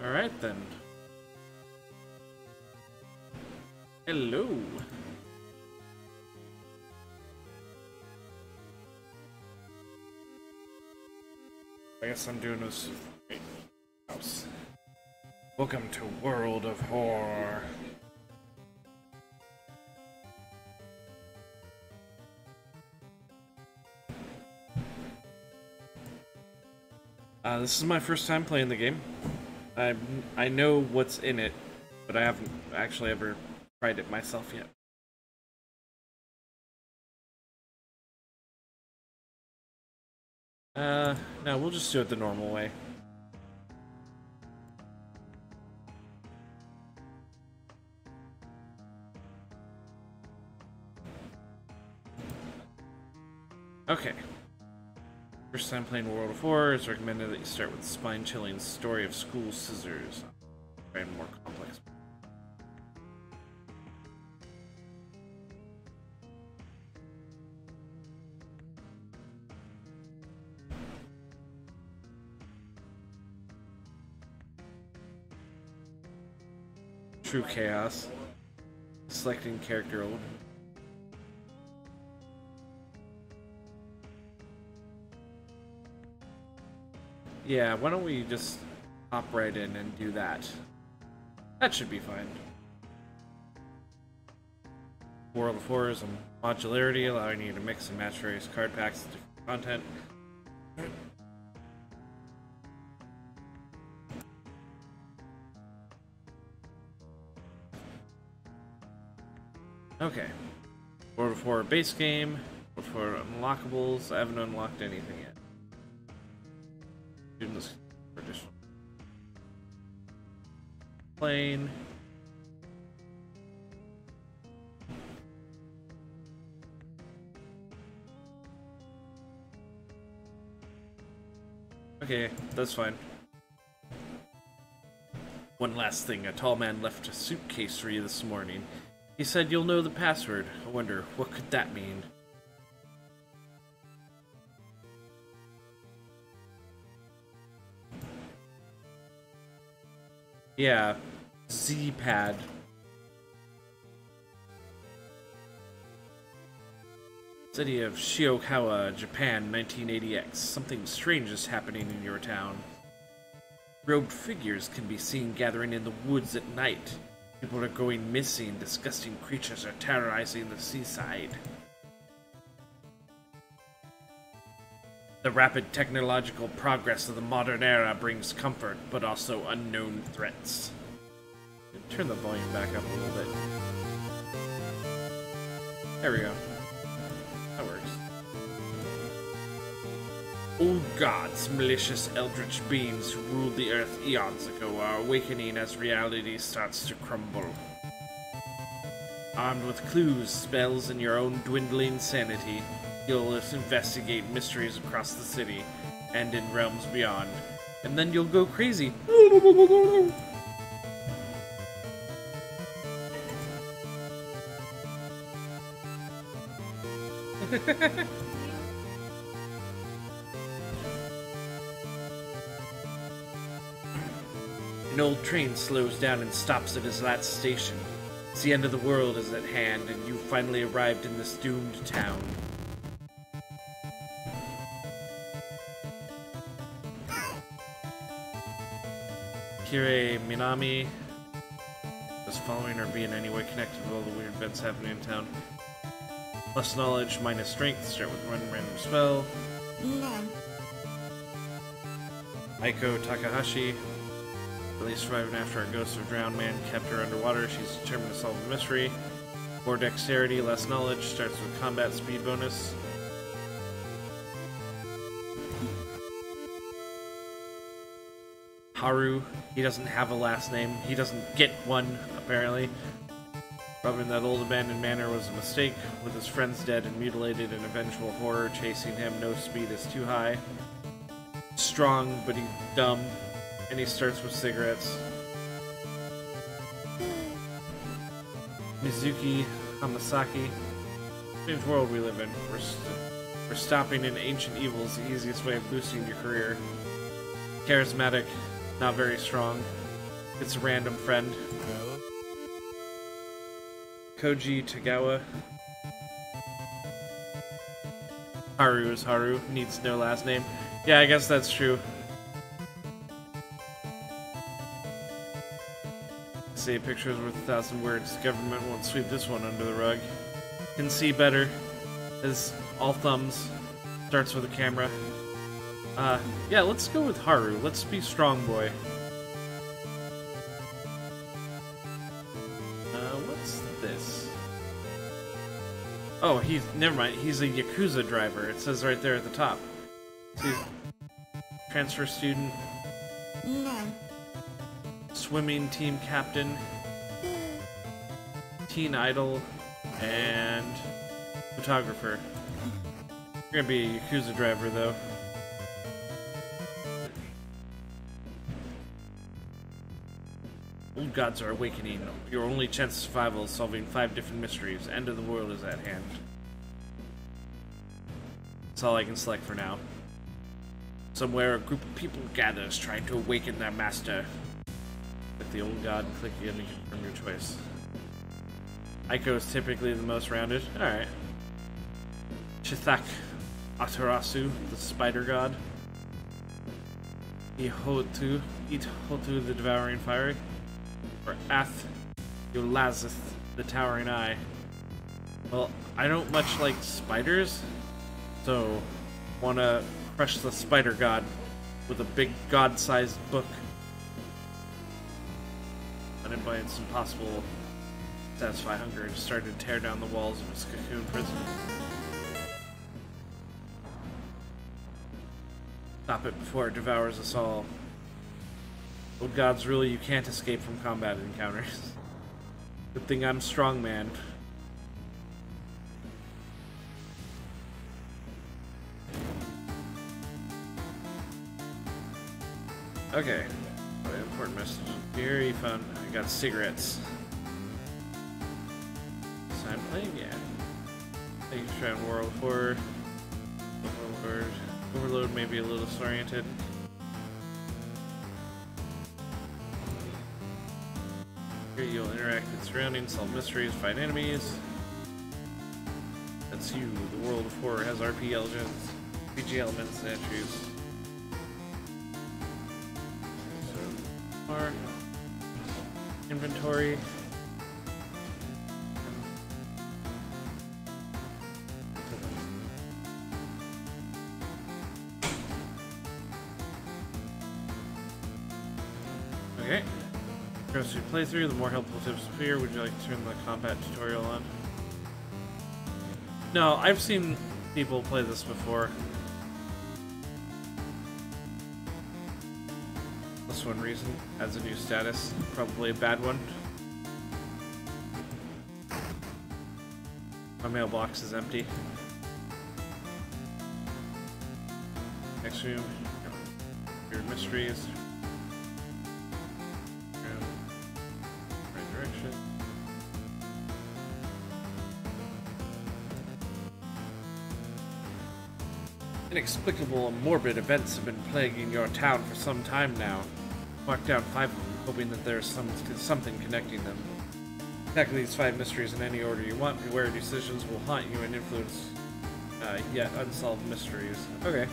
Alright then. Hello. I guess I'm doing this. House. Welcome to World of Horror. This is my first time playing the game. I know what's in it, but I haven't actually ever tried it myself yet. No, we'll just do it the normal way. Okay. First time playing World of Horror, it's recommended that you start with the spine-chilling story of School Scissors. Try more complex. True chaos. Selecting character order. Yeah, why don't we just hop right in and do that? That should be fine. World of Horrors and modularity, allowing you to mix and match various card packs with different content. Okay. World of Horror base game. World of Horror unlockables. I haven't unlocked anything yet. Students traditional plane. Okay, that's fine. One last thing, a tall man left a suitcase for you this morning. He said you'll know the password. I wonder, what could that mean? Yeah, Z-pad. City of Shiokawa, Japan, 1980X. Something strange is happening in your town. Robed figures can be seen gathering in the woods at night. People are going missing. Disgusting creatures are terrorizing the seaside. The rapid technological progress of the modern era brings comfort, but also unknown threats. Turn the volume back up a little bit. There we go. That works. Old gods, malicious eldritch beings who ruled the earth eons ago, are awakening as reality starts to crumble. Armed with clues, spells, and your own dwindling sanity, you'll investigate mysteries across the city and in realms beyond, and then you'll go crazy. An old train slows down and stops at his last station. The end of the world is at hand, and you've finally arrived in this doomed town. Kire Minami was following or being in any way connected with all the weird events happening in town. Plus knowledge, minus strength, start with one random spell. Aiko Takahashi, released surviving after a ghost of drowned man kept her underwater. She's determined to solve the mystery. More dexterity, less knowledge, starts with combat speed bonus. Haru, he doesn't have a last name. He doesn't get one, apparently. Robbing that old abandoned manor was a mistake. With his friends dead and mutilated and a vengeful horror chasing him, no speed is too high. Strong, but he's dumb. And he starts with cigarettes. Mizuki Hamasaki. Strange world we live in. We're stopping an ancient evil is the easiest way of boosting your career. Charismatic, not very strong. It's a random friend. Koji Tagawa. Haru is Haru. Needs no last name. Yeah, I guess that's true. Say a picture is worth 1,000 words. Government won't sweep this one under the rug. Can see better. As all thumbs. Starts with a camera. Yeah, let's go with Haru. Let's be strong boy. What's this? Oh, never mind. He's a Yakuza driver. It says right there at the top. See, transfer student. Swimming team captain. Teen idol. And photographer. You're gonna be a Yakuza driver, though. Old gods are awakening. Your only chance of survival is solving 5 different mysteries. End of the world is at hand. That's all I can select for now. Somewhere a group of people gathers trying to awaken their master. Click the old god and click again to confirm your choice. Aiko is typically the most rounded. Alright. Chithak Atarasu, the spider god. Ihotu the devouring fiery. Or Ath Yolazith, the towering eye. Well, I don't much like spiders, so wanna crush the spider god with a big god-sized book. Unemployed, it's impossible to satisfy hunger and started to tear down the walls of its cocoon prison. Stop it before it devours us all. Old gods, really, you can't escape from combat encounters. Good thing I'm strong, man. Okay. Important message. Very fun. I got cigarettes. So I'm playing, yeah. Thank you for trying World of Horror. Overload may be a little disoriented. Here you'll interact with surroundings, solve mysteries, fight enemies. That's you. The World of Horror has RPG elements and attributes. So, our inventory. Okay. Progress your playthrough, the more helpful tips appear. Would you like to turn the combat tutorial on? No, I've seen people play this before. That's one reason. Adds a new status. Probably a bad one. My mailbox is empty. Next room. Weird mysteries. Inexplicable and morbid events have been plaguing your town for some time now. Mark down 5 of them, hoping that there's something connecting them. Tackle these 5 mysteries in any order you want. Beware decisions will haunt you and influence yet unsolved mysteries. Okay.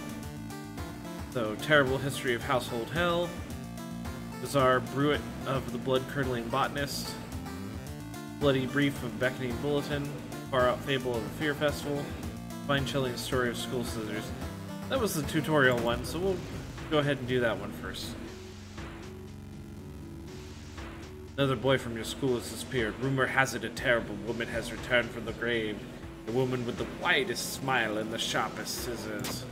So, terrible history of household hell. Bizarre bruit of the blood-curdling botanist. Bloody brief of beckoning bulletin. Far-out fable of a fear festival. Spine-chilling story of school scissors. That was the tutorial one, so we'll go ahead and do that one first. Another boy from your school has disappeared. Rumor has it a terrible woman has returned from the grave. A woman with the widest smile and the sharpest scissors.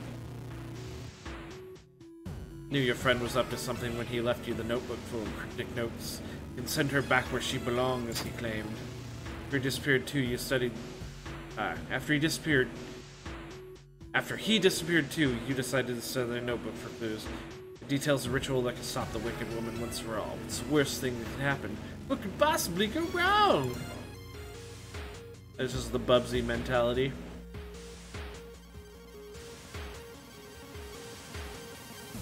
Knew your friend was up to something when he left you the notebook full of cryptic notes. You can send her back where she belongs, he claimed. After he disappeared too, you studied... After he disappeared too, you decided to study the notebook for clues. It details a ritual that can stop the wicked woman once for all. It's the worst thing that can happen. What could possibly go wrong? This is the Bubsy mentality.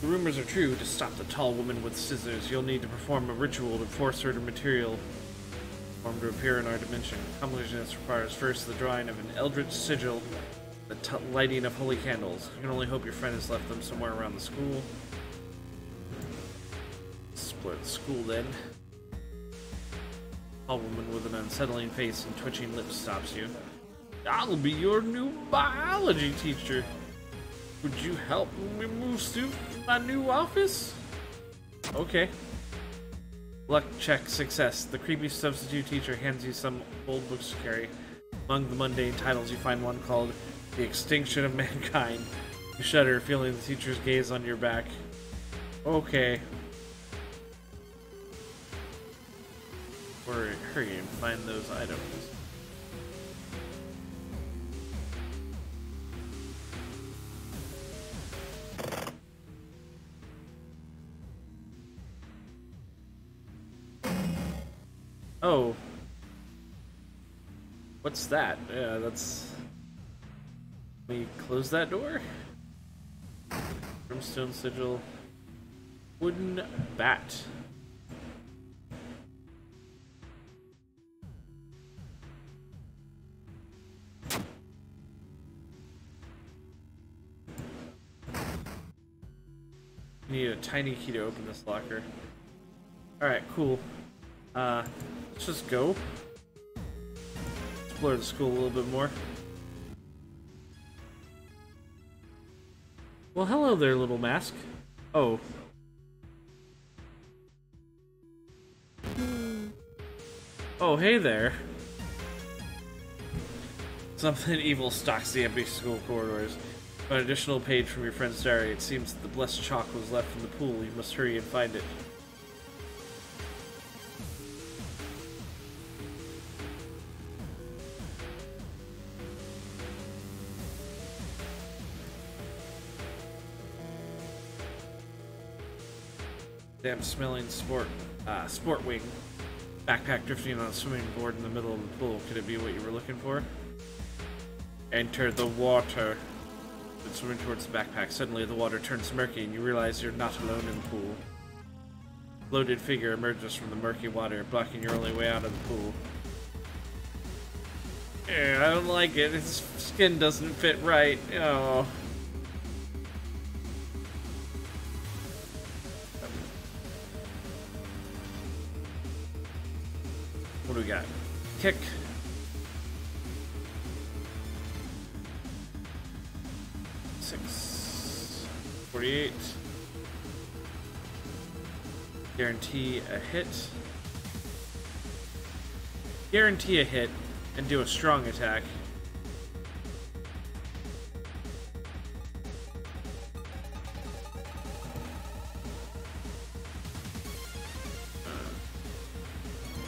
The rumors are true. To stop the tall woman with scissors, you'll need to perform a ritual to force her to material form to appear in our dimension. Accomplishing this requires first the drawing of an eldritch sigil, the lighting of holy candles. You can only hope your friend has left them somewhere around the school. Explore the school then. A tall woman with an unsettling face and twitching lips stops you. I'll be your new biology teacher. Would you help me move students to my new office? Okay. Luck check success. The creepy substitute teacher hands you some old books to carry. Among the mundane titles, you find one called The Extinction of Mankind. You shudder, feeling the teacher's gaze on your back. Okay. Hurry and find those items. Oh. What's that? Yeah, that's... Let me close that door. Brimstone sigil. Wooden bat. Need a tiny key to open this locker. Alright, cool. Let's just go. Explore the school a little bit more. Well, hello there, little mask. Oh. Oh, hey there. Something evil stalks the empty school corridors. An additional page from your friend's diary. It seems that the blessed chalk was left in the pool. You must hurry and find it. Damn smelling sport wing. Backpack drifting on a swimming board in the middle of the pool. Could it be what you were looking for? Enter the water. But swimming towards the backpack. Suddenly the water turns murky and you realize you're not alone in the pool. A bloated figure emerges from the murky water, blocking your only way out of the pool. Yeah, I don't like it. Its skin doesn't fit right. Oh. What do we got? Kick. Six. 48. Guarantee a hit. Guarantee a hit and do a strong attack.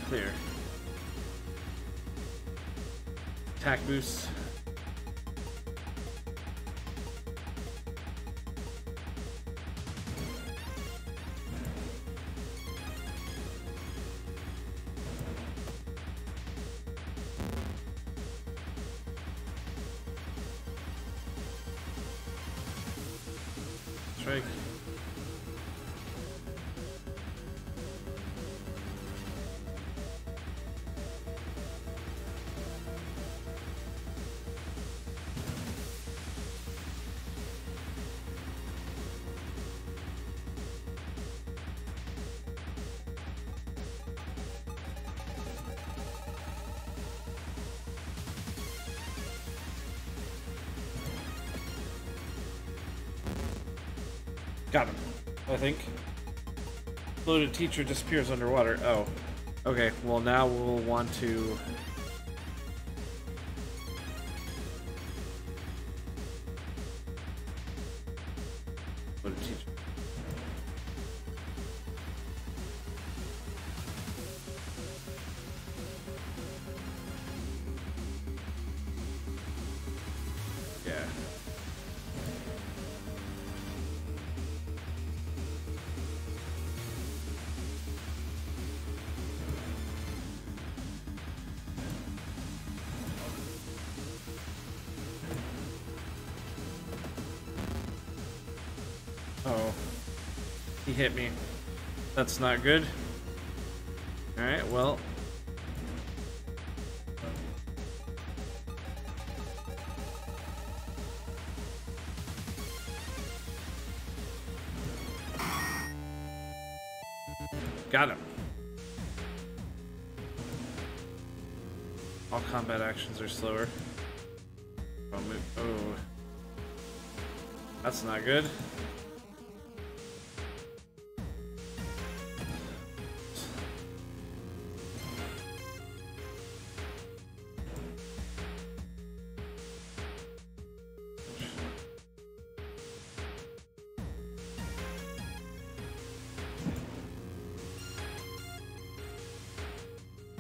Clear. Attack boost. Strike. Got him, I think. Bloated teacher disappears underwater. Oh. Okay, well now we'll want to... Bloated teacher. Yeah. hit me. That's not good. Alright, well. Got him. All combat actions are slower. Oh. That's not good.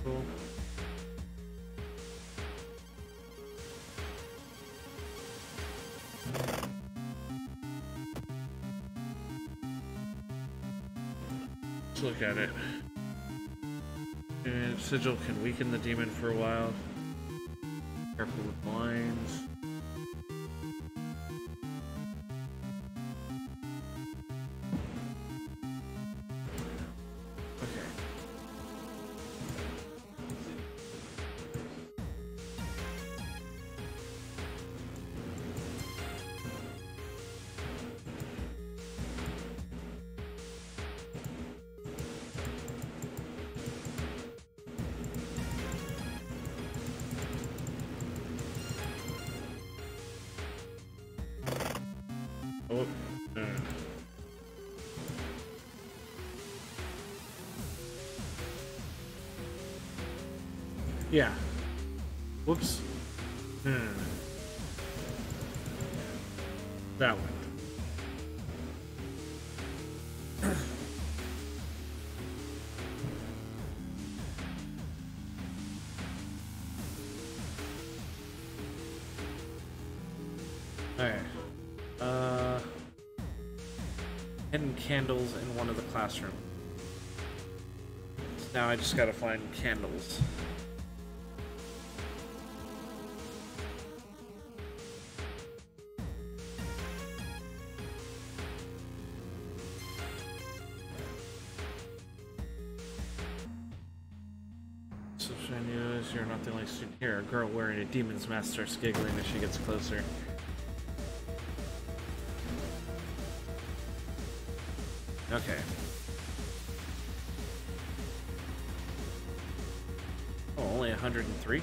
Cool. Let's look at it. And Sigil can weaken the demon for a while. Careful with blinds. Okay. Oh, yeah. Whoops. That one. Alright. Hidden candles in one of the classrooms. Now I just gotta find candles. So I notice you're not the only student here. A girl wearing a demon's mask starts giggling as she gets closer. Okay. Oh, only 103?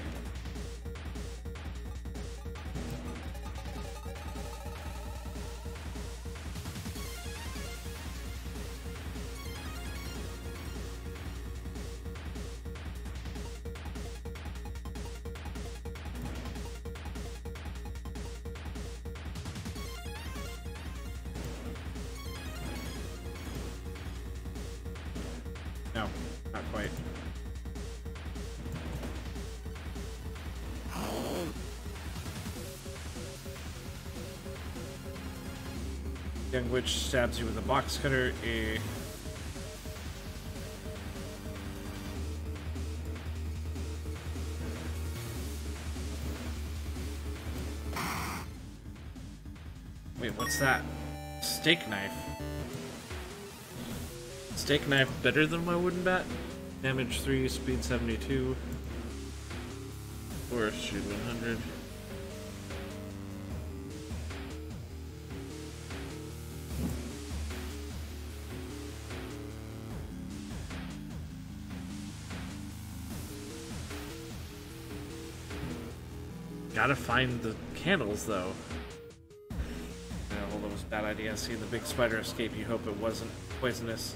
No, not quite. Young witch stabs you with a box cutter. Wait, what's that? Steak knife. Steak knife better than my wooden bat? Damage 3, speed 72. Force shoot 100. Gotta find the candles though. Yeah, well, that was a bad idea. Seeing the big spider escape, you hope it wasn't poisonous.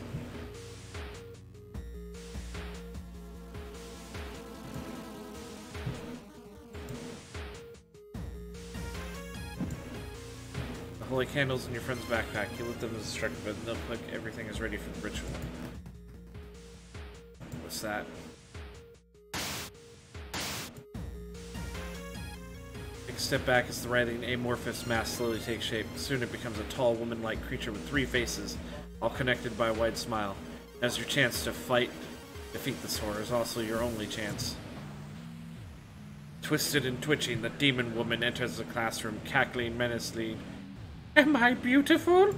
The holy candles in your friend's backpack. You lit them as instructed, but no click. Everything is ready for the ritual. What's that? Take a step back as the writhing amorphous mass slowly takes shape. Soon it becomes a tall, woman-like creature with 3 faces, all connected by a wide smile. As your chance to defeat this horror is also your only chance. Twisted and twitching, the demon woman enters the classroom, cackling menacingly. Am I beautiful?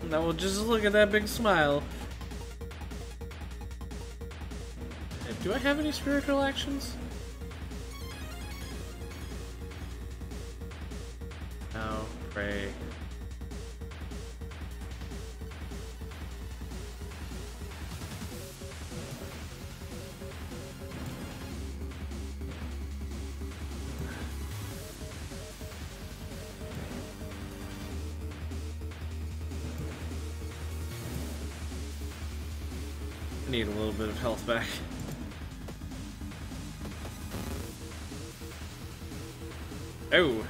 Now we'll just look at that big smile. Do I have any spiritual actions? No, pray. I need a little bit of health back. Oh!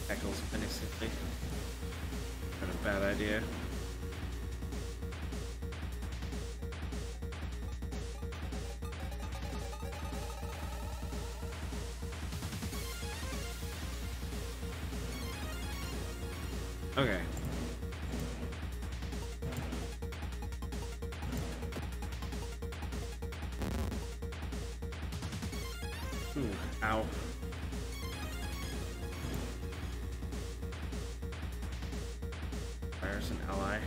Tackles menacingly. Kind of a bad idea. Okay. Ooh, ow. Fires an ally.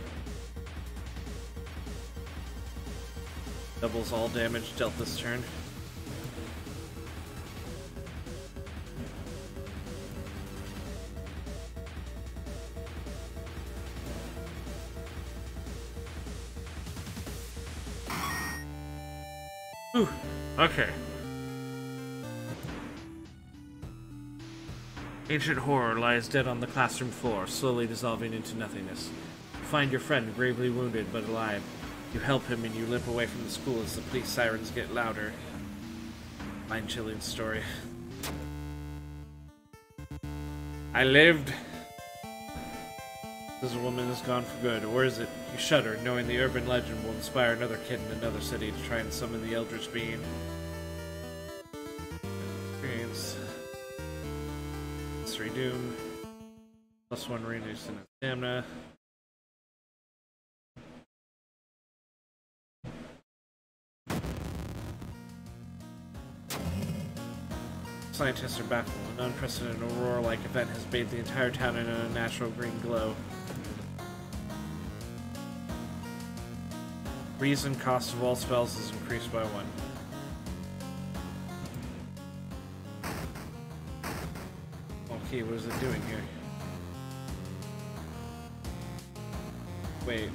Doubles all damage dealt this turn. Ooh, okay. Ancient horror lies dead on the classroom floor, slowly dissolving into nothingness. You find your friend gravely wounded but alive. You help him and you limp away from the school as the police sirens get louder. Mind-chilling story. I lived. This woman is gone for good, or is it? You shudder, knowing the urban legend will inspire another kid in another city to try and summon the Eldritch Being. Experience. Doom. +1 reduce in stamina. Scientists are baffled. An unprecedented aurora-like event has bathed the entire town in a natural green glow. Reason cost of all spells is increased by 1. Okay, what is it doing here? Wait.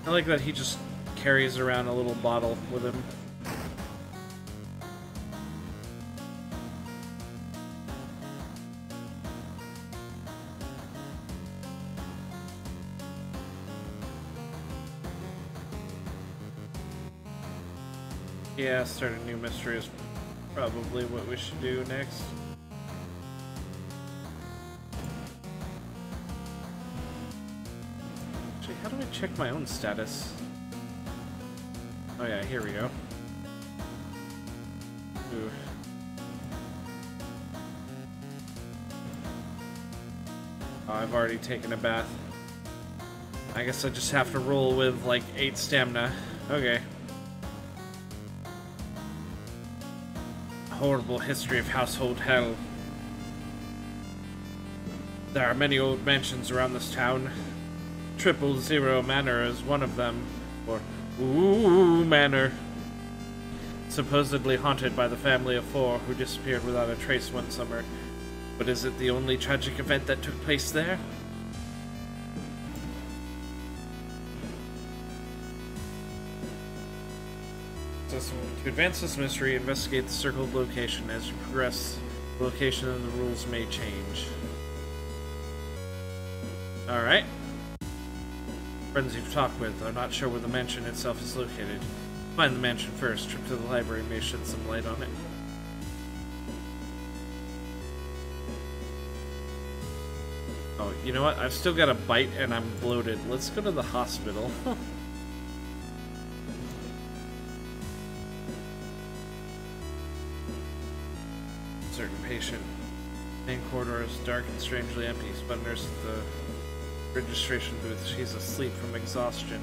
I like that he just carries around a little bottle with him. Yeah, start a new mystery is probably what we should do next. Actually, how do I check my own status? Oh yeah, here we go. Ooh. Oh, I've already taken a bath. I guess I just have to roll with like 8 stamina. Okay. Horrible history of household hell. There are many old mansions around this town. 000 Manor is one of them. Or Ooh Manor. Supposedly haunted by the family of 4 who disappeared without a trace one summer. But is it the only tragic event that took place there? To advance this mystery, investigate the circled location. As you progress, the location and the rules may change. Alright. Friends you've talked with are not sure where the mansion itself is located. Find the mansion first. Trip to the library may shed some light on it. Oh, you know what? I've still got a bite and I'm bloated. Let's go to the hospital. certain patient. The main corridor is dark and strangely empty. Spun nurse at the registration booth. She's asleep from exhaustion.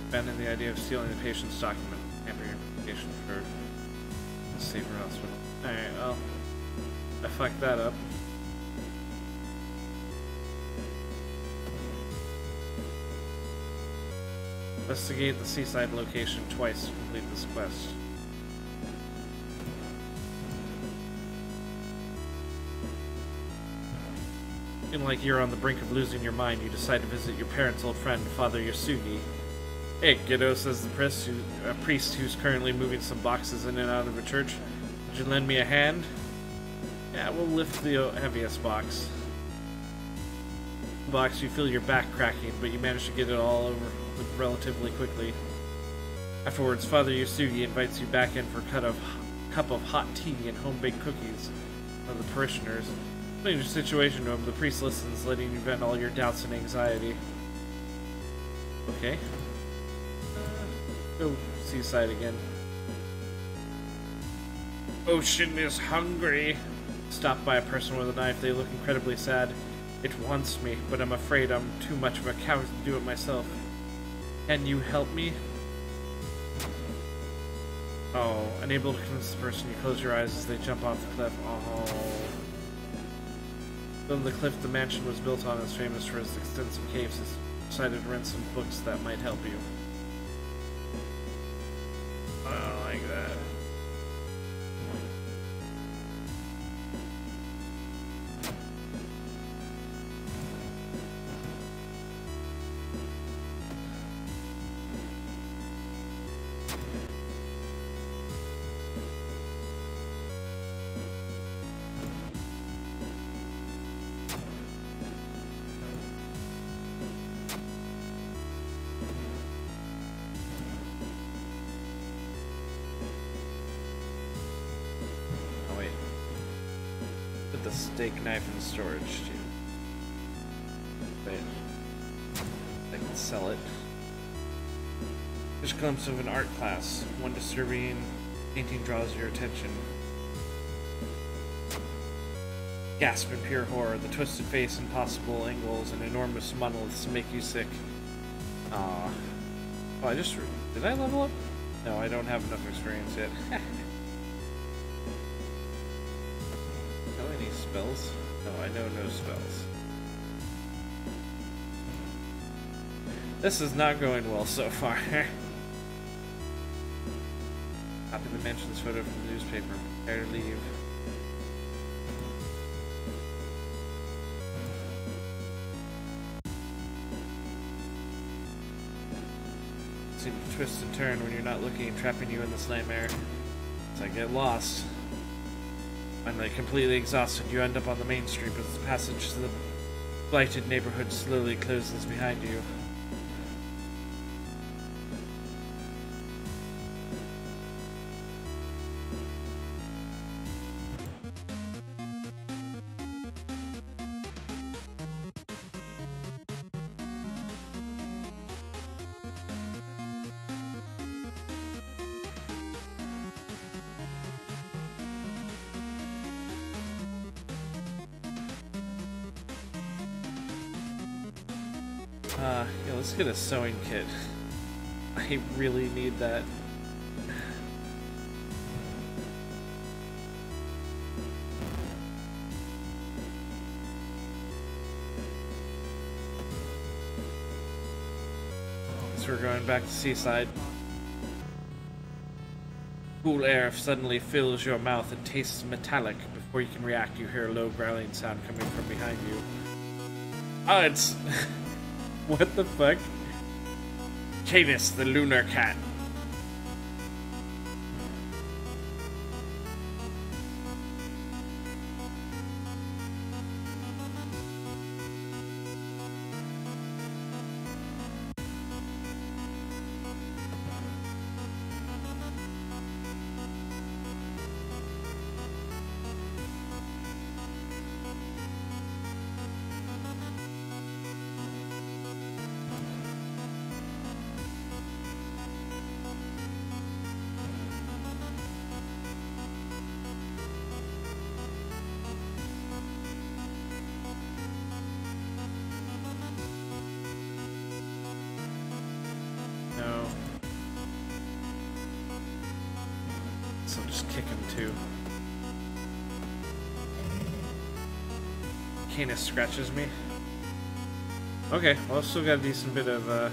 Abandon the idea of stealing the patient's document. Hamper your application for a safer hospital. Alright, well, I fucked that up. Investigate the seaside location twice to complete this quest. Feeling like you're on the brink of losing your mind, you decide to visit your parents' old friend, Father Yasugi. Hey, kiddo, says the priest who's currently moving some boxes in and out of a church. Would you lend me a hand? Yeah, we'll lift the heaviest box. You feel your back cracking, but you manage to get it all over relatively quickly. Afterwards, Father Yasugi invites you back in for a cup of hot tea and home-baked cookies of the parishioners. Explain your situation to him. The priest listens, letting you vent all your doubts and anxiety. Okay. Go seaside again. Ocean is hungry. Stopped by a person with a knife. They look incredibly sad. It wants me, but I'm afraid I'm too much of a coward to do it myself. Can you help me? Oh, unable to convince the person, you close your eyes as they jump off the cliff. Oh. Though the cliff the mansion was built on is famous for its extensive caves, it's decided to rent some books that might help you. I don't like that. The steak knife in storage, too. Wait. I can sell it. There's a glimpse of an art class. One disturbing painting draws your attention. Gasp in pure horror. The twisted face, impossible angles, and enormous monoliths make you sick. Aww. Oh, did I level up? No, I don't have enough experience yet. Spells? No, I know no spells. This is not going well so far. Copy the mansion's photo from the newspaper. Prepare to leave. Seem to twist and turn when you're not looking, trapping you in this nightmare. So I get lost. Finally, completely exhausted, you end up on the main street as the passage to the blighted neighborhood slowly closes behind you. Yeah, let's get a sewing kit. I really need that. So we're going back to Seaside. Cool air suddenly fills your mouth and tastes metallic. Before you can react, you hear a low growling sound coming from behind you. Oh, it's... What the fuck? Cadus, the lunar cat. too. Canis scratches me. Okay, well, I've still got a decent bit of,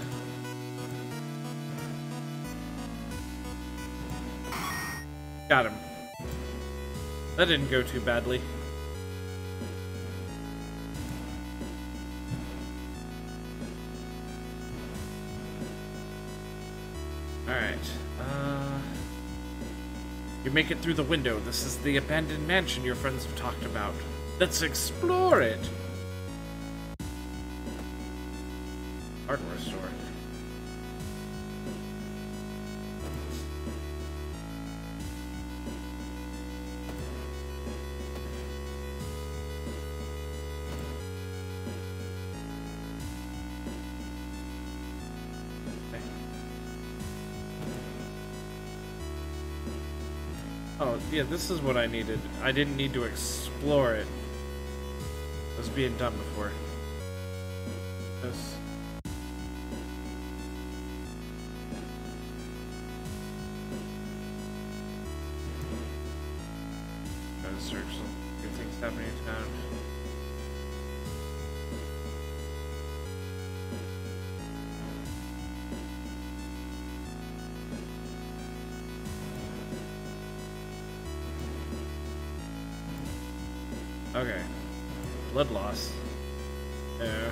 Got him. That didn't go too badly. Alright, you make it through the window. This is the abandoned mansion your friends have talked about. Let's explore it! Hardware store. Oh, yeah, this is what I needed. I didn't need to explore it. It was being done before. This. Try to search some good things happening in town. Okay. Blood loss. Yeah.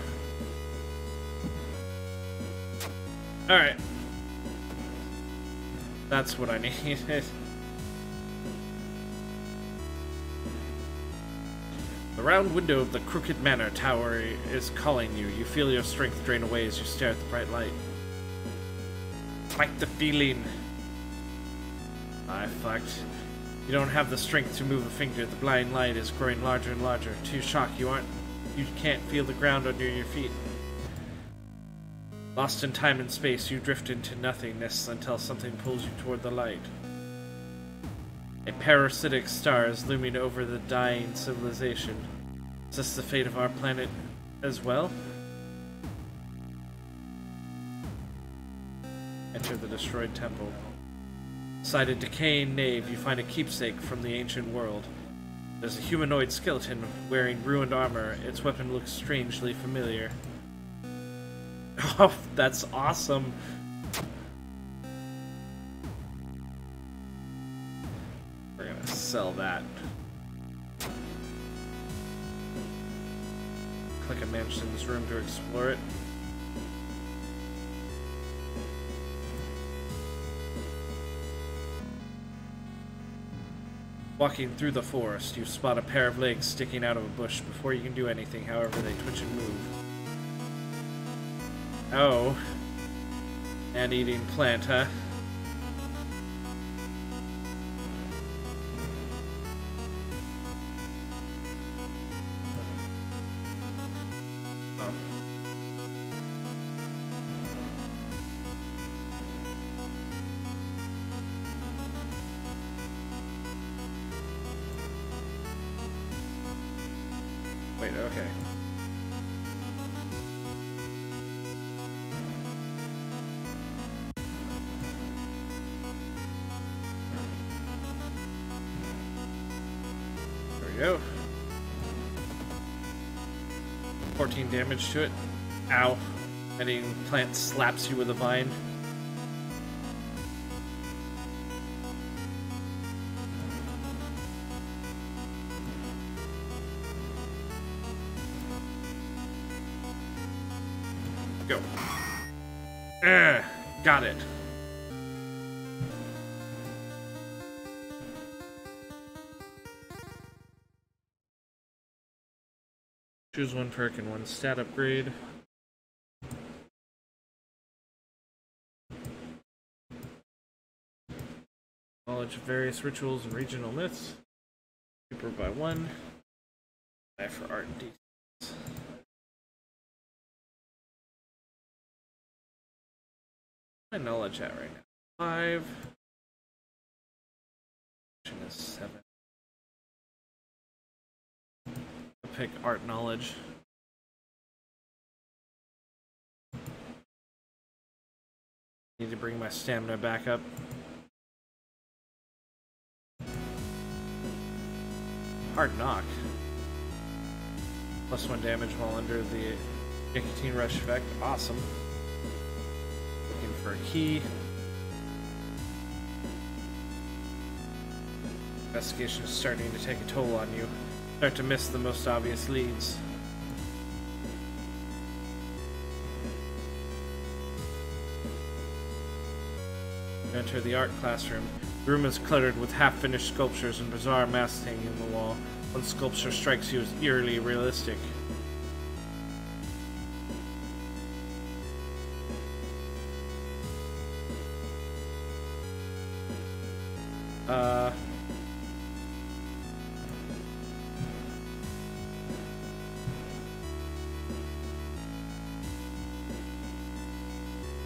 Alright. That's what I needed. The round window of the Crooked Manor Tower is calling you. You feel your strength drain away as you stare at the bright light. Fight the feeling. I fucked. You don't have the strength to move a finger. The blind light is growing larger and larger. To your shock, you can't feel the ground under your feet. Lost in time and space, you drift into nothingness until something pulls you toward the light. A parasitic star is looming over the dying civilization. Is this the fate of our planet as well? Enter the destroyed temple. Inside a decaying nave, you find a keepsake from the ancient world. There's a humanoid skeleton wearing ruined armor. Its weapon looks strangely familiar. Oh, that's awesome! We're gonna sell that. Click a mansion in this room to explore it. Walking through the forest, you spot a pair of legs sticking out of a bush. Before you can do anything, however, they twitch and move. Oh. Ant-eating plant, huh? Oh. Wait, okay. There we go. 14 damage to it. Ow. Any plant slaps you with a vine. Go. Got it. Choose one perk and one stat upgrade. Knowledge of various rituals and regional myths. Deeper by 1. Die for art and details. My knowledge at right now? 5. Is 7. I'll pick art knowledge. Need to bring my stamina back up. hard knock. +1 damage while under the nicotine rush effect. Awesome. Looking for a key. Investigation is starting to take a toll on you. Start to miss the most obvious leads. You enter the art classroom. The room is cluttered with half-finished sculptures and bizarre masks hanging on the wall. One sculpture strikes you as eerily realistic.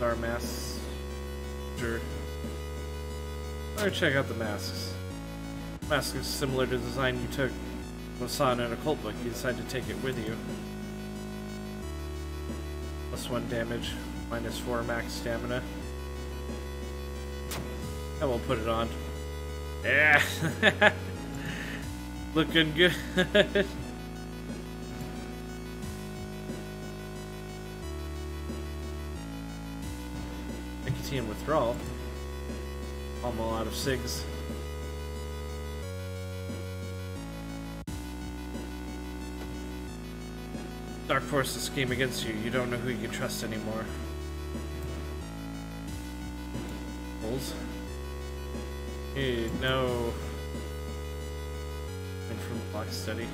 Bizarre masks. Sure. Let's check out the masks. The mask is similar to the design you took when saw in an occult book. You decide to take it with you. +1 damage, -4 max stamina. I will put it on. Yeah, looking good. Nicotine withdrawal. I'm all out of cigs. Dark forces scheme against you. You don't know who you can trust anymore. Holes. Hey, no. And from block study.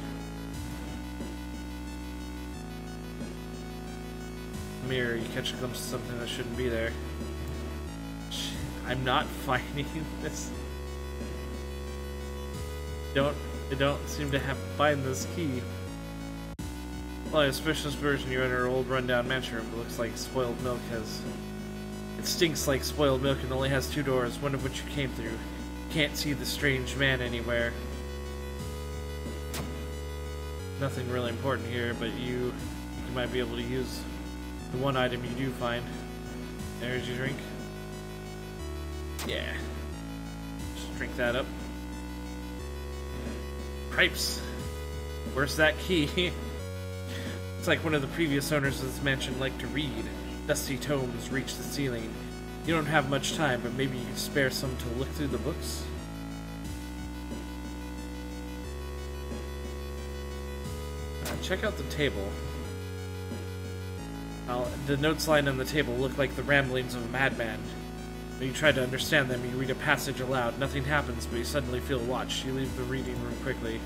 Mirror, you catch a glimpse of something that shouldn't be there. I'm not finding this. I don't seem to have to find this key. Well, a specialist version, you enter an old rundown mansion room. It looks like spoiled milk has... It stinks like spoiled milk and only has 2 doors, one of which you came through. You can't see the strange man anywhere. Nothing really important here, but you might be able to use the one item you do find. Energy drink. Yeah. Just drink that up. Cripes. Where's that key? It's like one of the previous owners of this mansion liked to read. Dusty tomes reach the ceiling. You don't have much time, but maybe you can spare some to look through the books? Check out the table. The notes lying on the table look like the ramblings of a madman. When you try to understand them, you read a passage aloud. Nothing happens, but you suddenly feel watched. You leave the reading room quickly.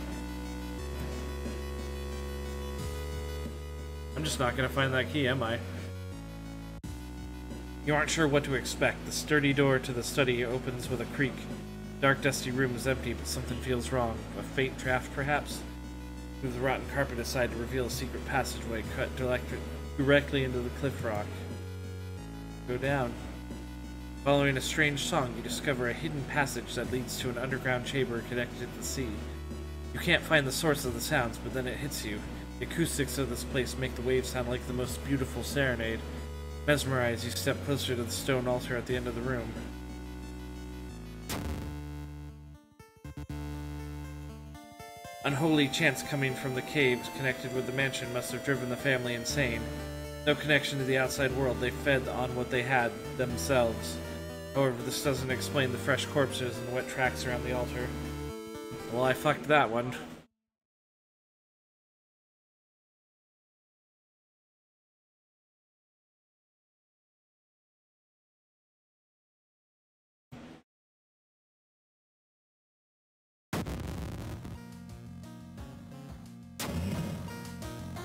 I'm just not going to find that key, am I? You aren't sure what to expect. The sturdy door to the study opens with a creak. The dark, dusty room is empty, but something feels wrong. A faint draft, perhaps? Move the rotten carpet aside to reveal a secret passageway cut directly into the cliff rock. Go down. Following a strange song, you discover a hidden passage that leads to an underground chamber connected to the sea. You can't find the source of the sounds, but then it hits you. The acoustics of this place make the waves sound like the most beautiful serenade. Mesmerized, you step closer to the stone altar at the end of the room. Unholy chants coming from the caves connected with the mansion must have driven the family insane. No connection to the outside world, they fed on what they had themselves. However, this doesn't explain the fresh corpses and wet tracks around the altar. Well, I fucked that one.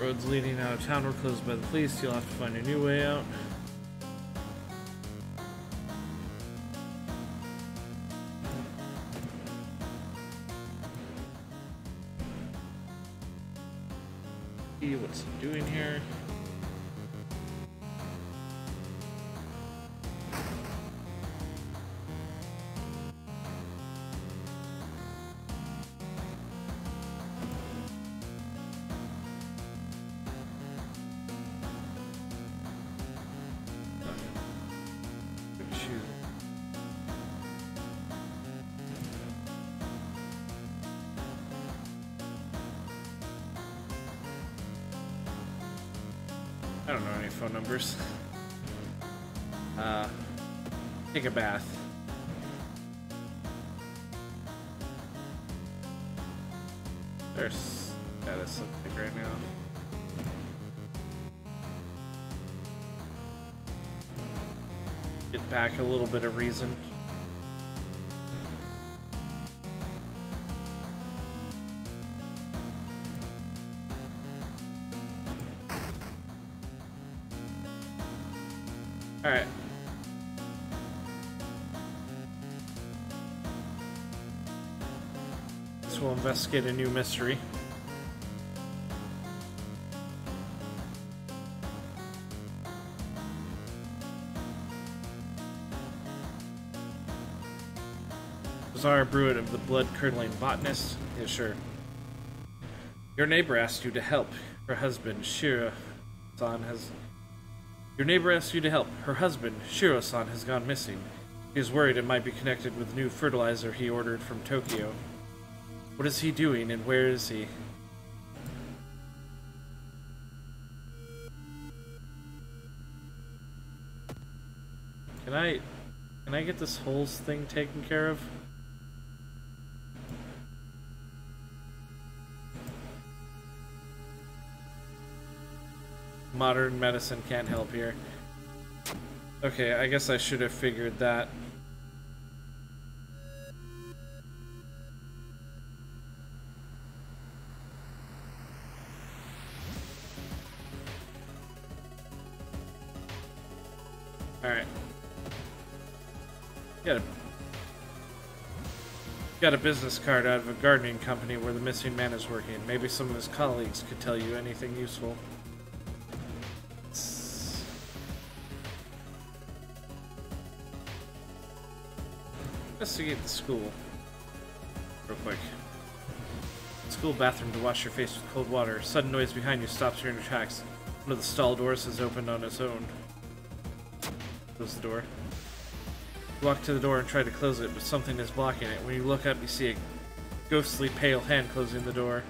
Roads leading out of town were closed by the police. You'll have to find a new way out. See what's he doing here. I don't know any phone numbers. Take a bath. There's status something right now. Get back a little bit of reason. All right. So we'll investigate a new mystery. Bizarre Brewitt of the blood-curdling botanist? Yeah, sure. Your neighbor asked you to help. Her husband, Shiro-san, has... Your neighbor asked you to help. Her husband, Shiro-san, has gone missing. He is worried it might be connected with new fertilizer he ordered from Tokyo. What is he doing, and where is he? Can I get this whole thing taken care of? Modern medicine can't help here. Okay, I guess I should have figured that. Alright. Got a business card out of a gardening company where the missing man is working. Maybe some of his colleagues could tell you anything useful. Investigate the school. Real quick. School bathroom to wash your face with cold water. Sudden noise behind you stops you in your tracks. One of the stall doors has opened on its own. Close the door. You walk to the door and try to close it, but something is blocking it. When you look up, you see a ghostly pale hand closing the door.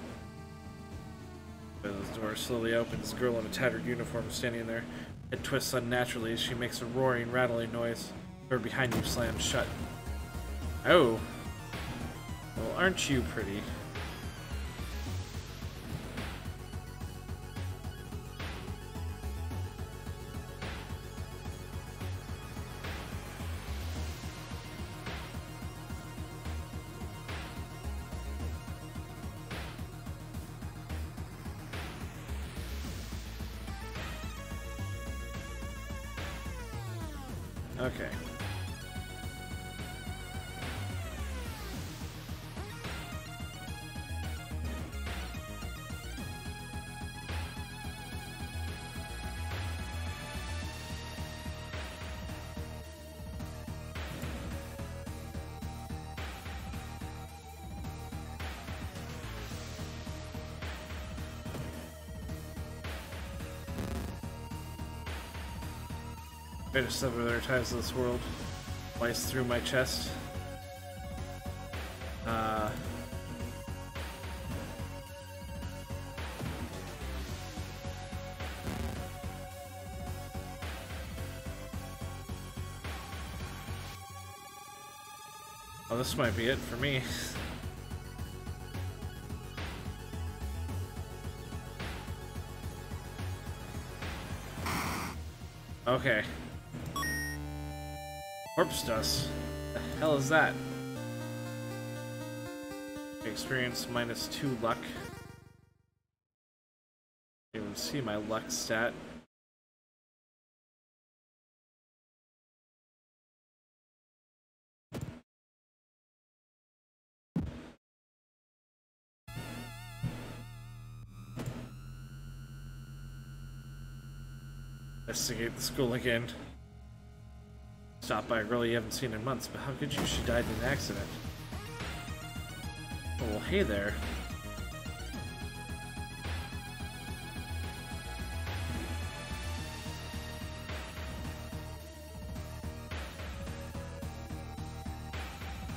The door slowly opens. A girl in a tattered uniform is standing there. Head twists unnaturally as she makes a roaring, rattling noise. The door behind you slams shut. Oh. Well, aren't you pretty? Okay. Try to sever their ties to this world. Slice through my chest. Oh, this might be it for me. Okay. Corpse dust. The hell is that? Experience -2 luck. You can see my luck stat. Investigate the school again. Stopped by a girl you haven't seen in months, but how could you? She died in an accident. Oh, well, hey there.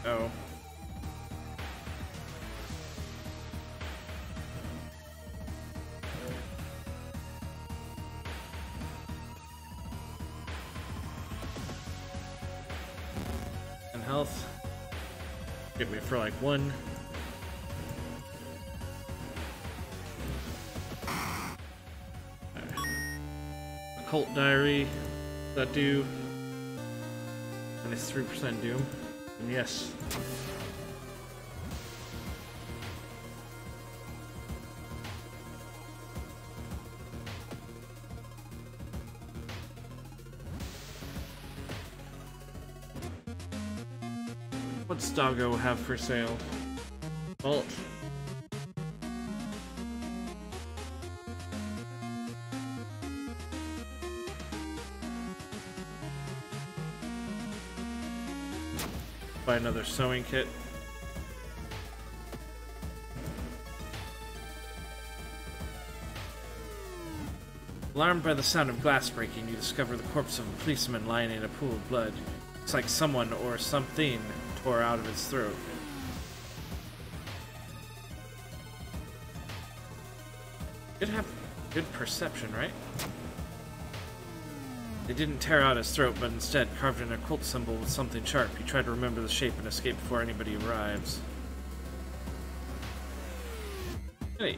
Oh. health. Get me for like 1. Occult Diary. That do? And it's 3% doom. And yes. What's Doggo have for sale? Vault. Buy another sewing kit. Alarmed by the sound of glass breaking, you discover the corpse of a policeman lying in a pool of blood. It's like someone or something tore out of his throat. You'd have good perception, right? They didn't tear out his throat, but instead carved an occult symbol with something sharp. You try to remember the shape and escape before anybody arrives. Hey.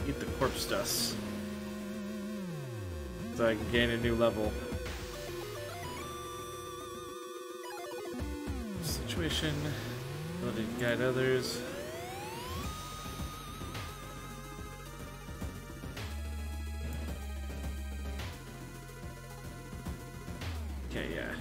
Eat the corpse dust. So I can gain a new level. Situation. Ability to guide others. Okay, yeah.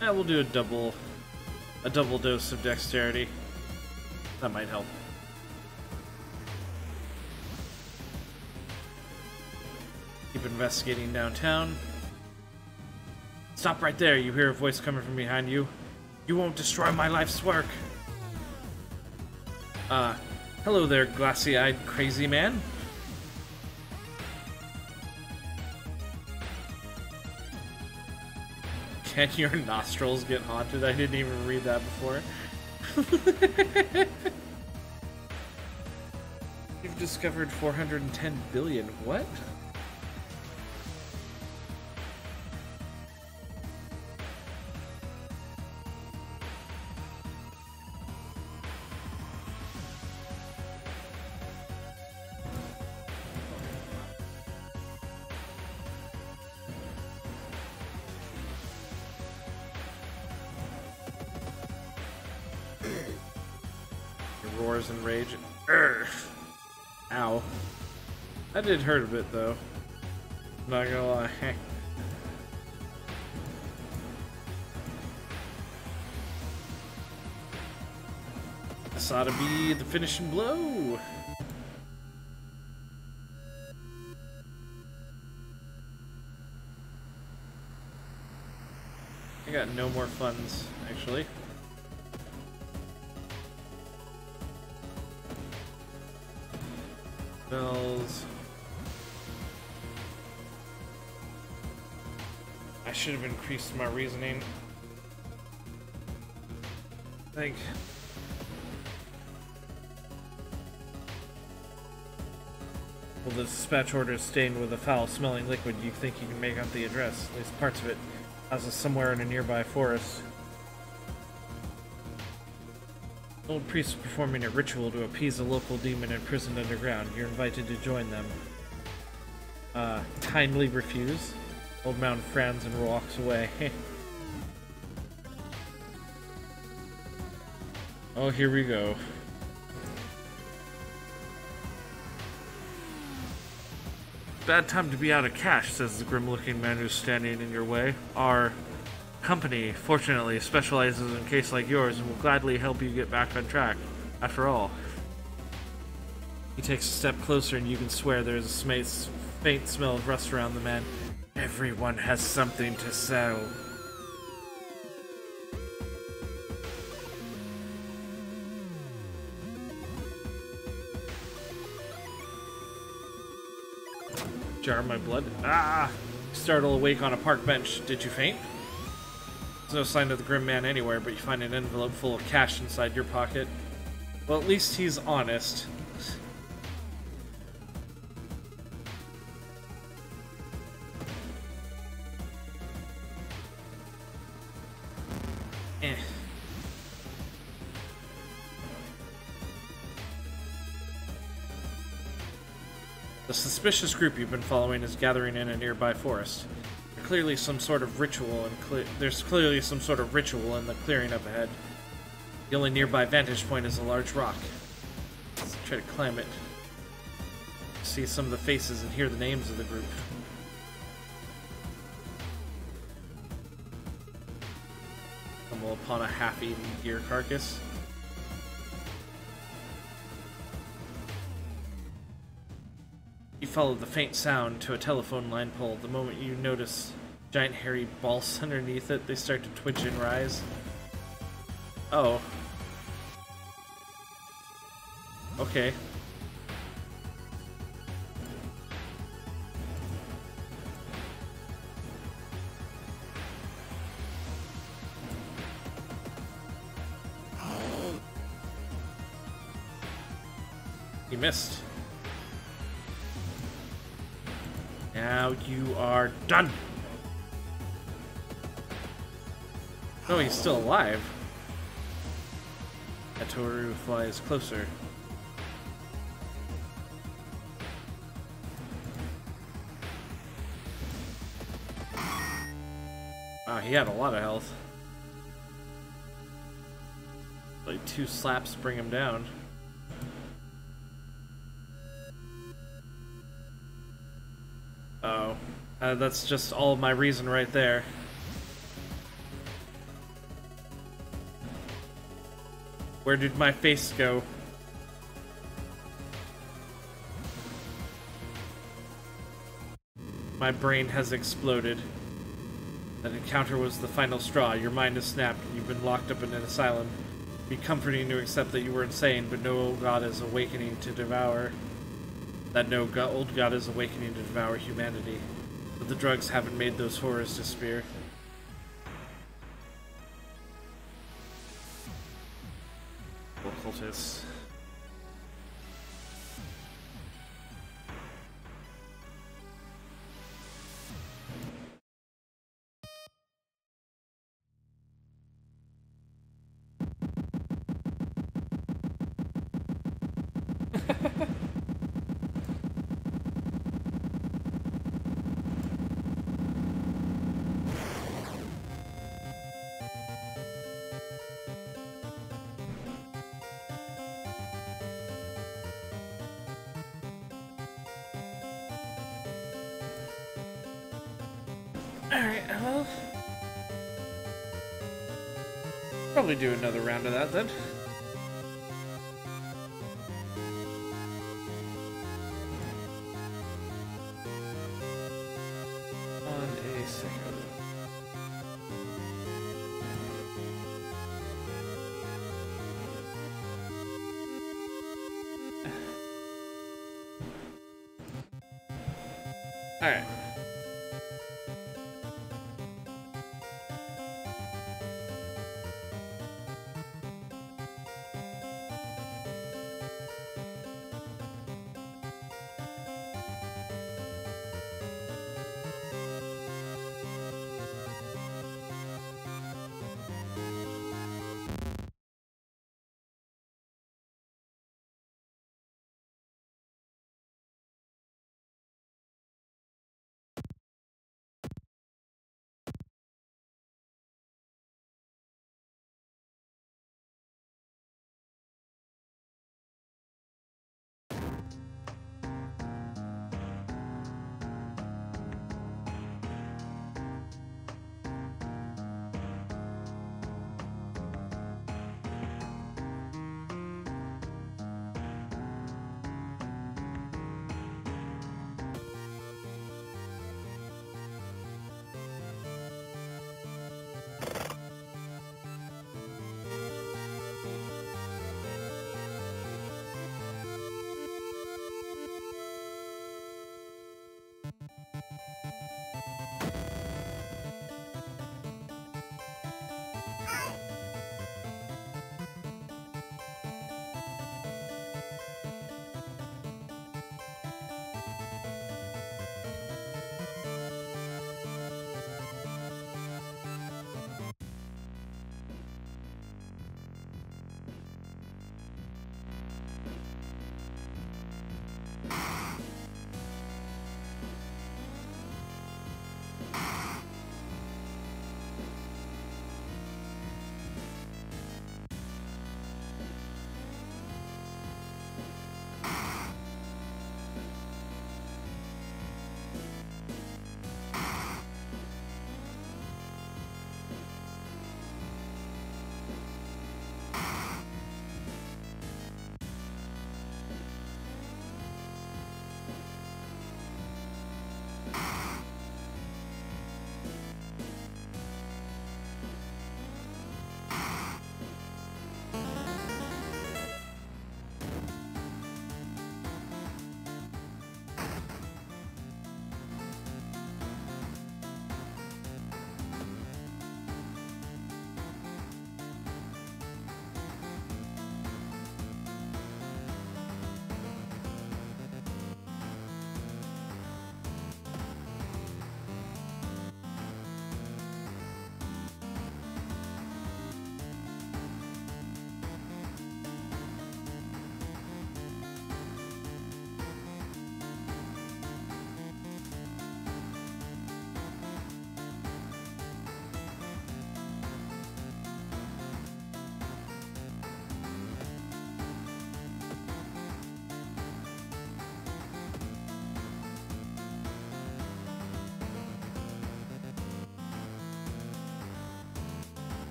And we'll do a double dose of dexterity. That might help. Keep investigating downtown. Stop right there. You hear a voice coming from behind you. You won't destroy my life's work. Hello there, glassy-eyed crazy man. Can your nostrils get haunted? I didn't even read that before. You've discovered 410 billion. What? Roars in rage. Urgh. Ow. That did hurt a bit, though. Not gonna lie. This ought to be the finishing blow. I got no more funds, actually. Bells. I should have increased my reasoning. I think. Well, the dispatch order is stained with a foul-smelling liquid. You think you can make out the address, at least parts of it. Houses somewhere in a nearby forest. Old priests performing a ritual to appease a local demon imprisoned underground. You're invited to join them. Kindly refuse. Old man frowns and walks away. Oh, here we go. Bad time to be out of cash, says the grim-looking man who's standing in your way. Our company, fortunately, specializes in a case like yours and will gladly help you get back on track. After all. He takes a step closer and you can swear there's a faint smell of rust around the man. Everyone has something to sell. jar my blood. Ah! Startle awake on a park bench. Did you faint? There's no sign of the grim man anywhere, but you find an envelope full of cash inside your pocket. Well, at least he's honest. Eh. The suspicious group you've been following is gathering in a nearby forest. There's clearly some sort of ritual in the clearing up ahead. The only nearby vantage point is a large rock. Let's try to climb it. See some of the faces and hear the names of the group. Stumble upon a half-eaten deer carcass. You follow the faint sound to a telephone line pole. The moment you notice giant hairy balls underneath it, they start to twitch and rise. Oh. Okay. He missed. Now you are done! Oh, he's still alive. Atoru flies closer. Wow, he had a lot of health. Like 2 slaps bring him down. Oh, that's just all my reason right there. Where did my face go? My brain has exploded. That encounter was the final straw. Your mind has snapped. You've been locked up in an asylum. It'd be comforting to accept that you were insane, but no old god is awakening to devour. Old god is awakening to devour humanity. But the drugs haven't made those horrors disappear. Cultists. Alright, well... probably do another round of that then. On a second. Alright.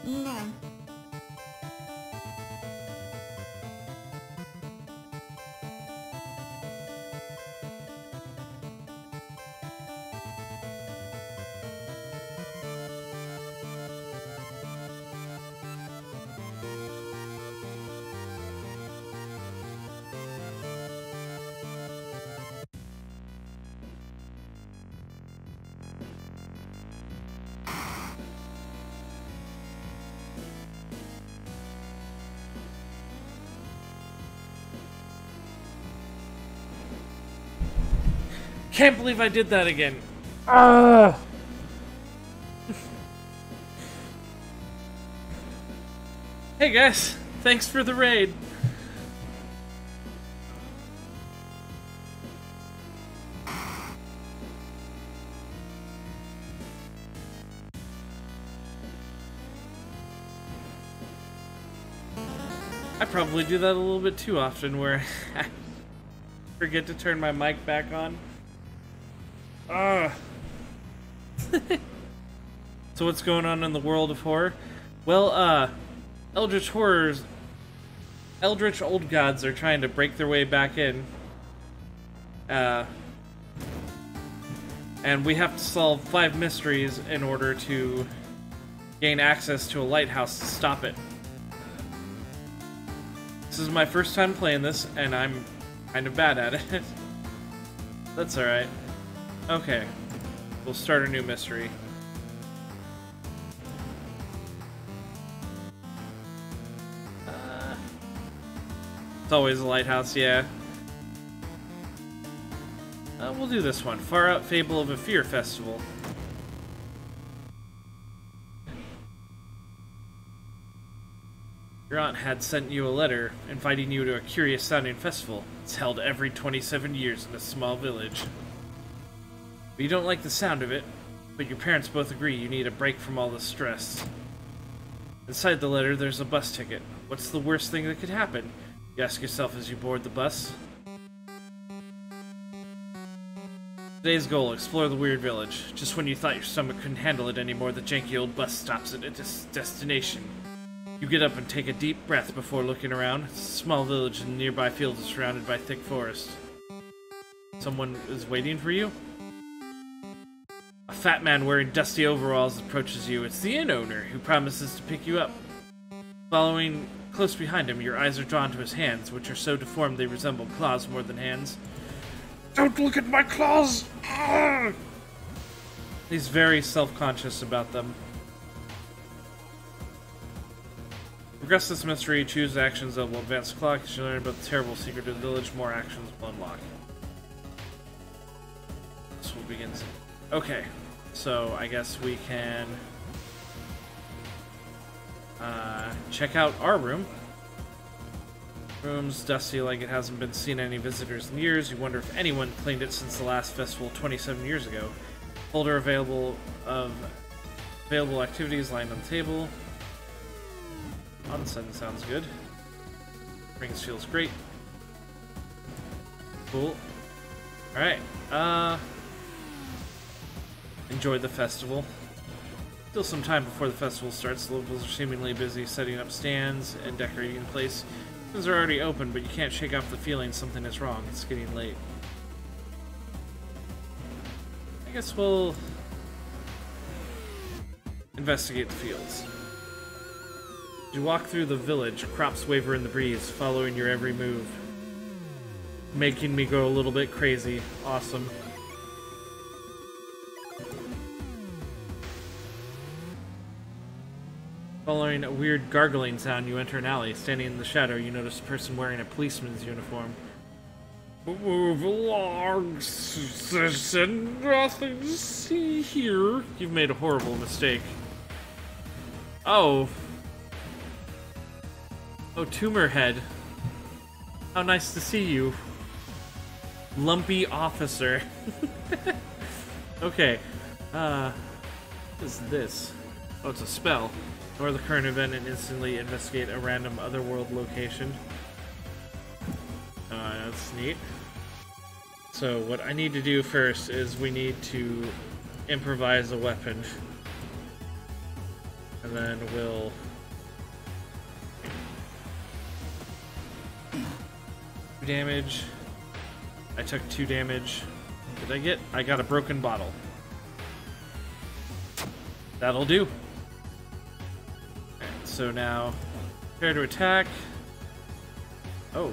No. Can't believe I did that again. Hey guys, thanks for the raid. I probably do that a little bit too often where I forget to turn my mic back on. So what's going on in the world of horror? Well, Eldritch old gods are trying to break their way back in. And we have to solve 5 mysteries in order to gain access to a lighthouse to stop it. This is my first time playing this, and I'm kind of bad at it. That's alright. Okay, we'll start a new mystery. It's always a lighthouse, yeah. We'll do this one. Far Out Fable of a Fear Festival. Your aunt had sent you a letter inviting you to a curious-sounding festival. It's held every 27 years in a small village. But you don't like the sound of it, but your parents both agree you need a break from all the stress. Inside the letter, there's a bus ticket. What's the worst thing that could happen? You ask yourself as you board the bus. Today's goal, explore the weird village. Just when you thought your stomach couldn't handle it anymore, the janky old bus stops at its destination. You get up and take a deep breath before looking around. It's a small village and the nearby field is surrounded by thick forest. Someone is waiting for you? A fat man wearing dusty overalls approaches you. It's the inn owner, who promises to pick you up. Following close behind him, your eyes are drawn to his hands, which are so deformed they resemble claws more than hands. Don't look at my claws! Arrgh! He's very self-conscious about them. Progress this mystery, choose actions that will advance the clock. As you learn about the terrible secret of the village, more actions will unlock. This will begin. Okay, so I guess we can check out our room. Room's dusty like it hasn't been seen any visitors in years. You wonder if anyone cleaned it since the last festival 27 years ago. Folder available of available activities lying on the table. Onsen sounds good. Rings feels great. Cool. Alright, enjoy the festival. Still some time before the festival starts. The locals are seemingly busy setting up stands and decorating the place. Things are already open, but you can't shake off the feeling something is wrong. It's getting late. I guess we'll investigate the fields. As you walk through the village, crops waver in the breeze, following your every move. Making me go a little bit crazy. Awesome. Following a weird gargling sound, you enter an alley. Standing in the shadow, you notice a person wearing a policeman's uniform. Move along, there's nothing to see here. You've made a horrible mistake. Oh. Oh, Tumor Head. How nice to see you. Lumpy officer. Okay. What is this? Oh, it's a spell. Ignore the current event and instantly investigate a random otherworld location. That's neat. So what I need to do first is we need to improvise a weapon. And then we'll... 2 damage. I took 2 damage. Did I get? I got a broken bottle. That'll do. Alright, so now, prepare to attack. Oh.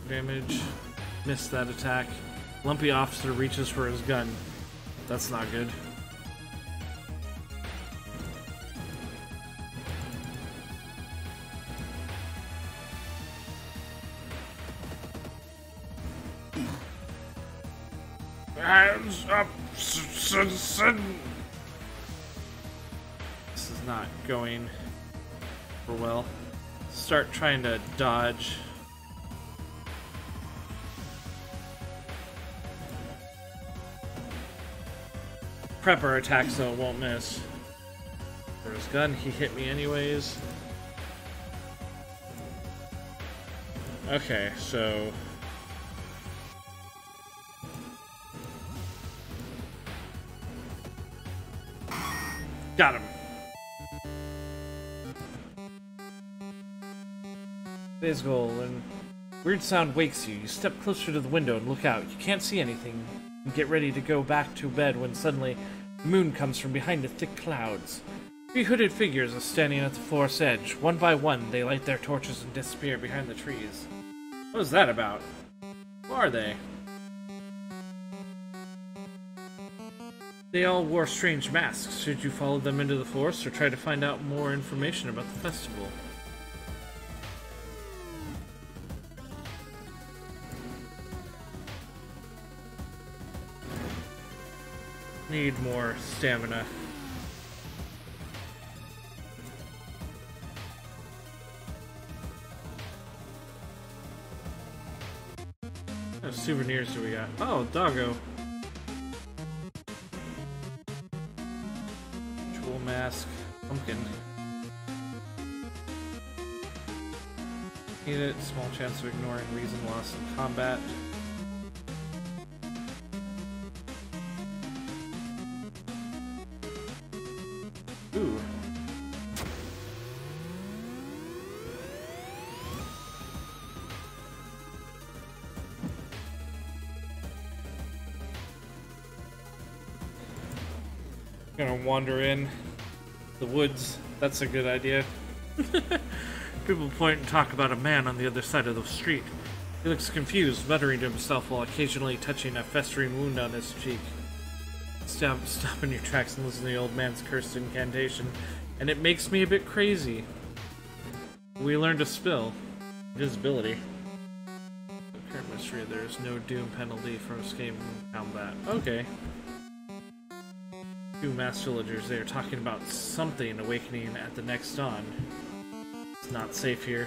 Damage. Missed that attack. Lumpy officer reaches for his gun. That's not good. Hands up, citizen! This is not going for well. Start trying to dodge. Prepper attacks though won't miss. For his gun, he hit me anyways. Okay, so got him. Today's goal, when weird sound wakes you, you step closer to the window and look out. You can't see anything. You get ready to go back to bed when suddenly the moon comes from behind the thick clouds. 3 hooded figures are standing at the forest's edge. One by one, they light their torches and disappear behind the trees. What is that about? Who are they? They all wore strange masks. Should you follow them into the forest or try to find out more information about the festival? Need more stamina. What souvenirs do we got? Oh, doggo. Jewel mask. Pumpkin. Need it. Small chance of ignoring reason lost in combat. Ooh. Gonna wander in the woods. That's a good idea. People point and talk about a man on the other side of the street. He looks confused, muttering to himself while occasionally touching a festering wound on his cheek. Stop in your tracks and listen to the old man's cursed incantation, and it makes me a bit crazy. We learned to spill. Invisibility. The current mystery, there is no doom penalty for escape from combat. Okay. 2 masked villagers, they are talking about something awakening at the next dawn. It's not safe here.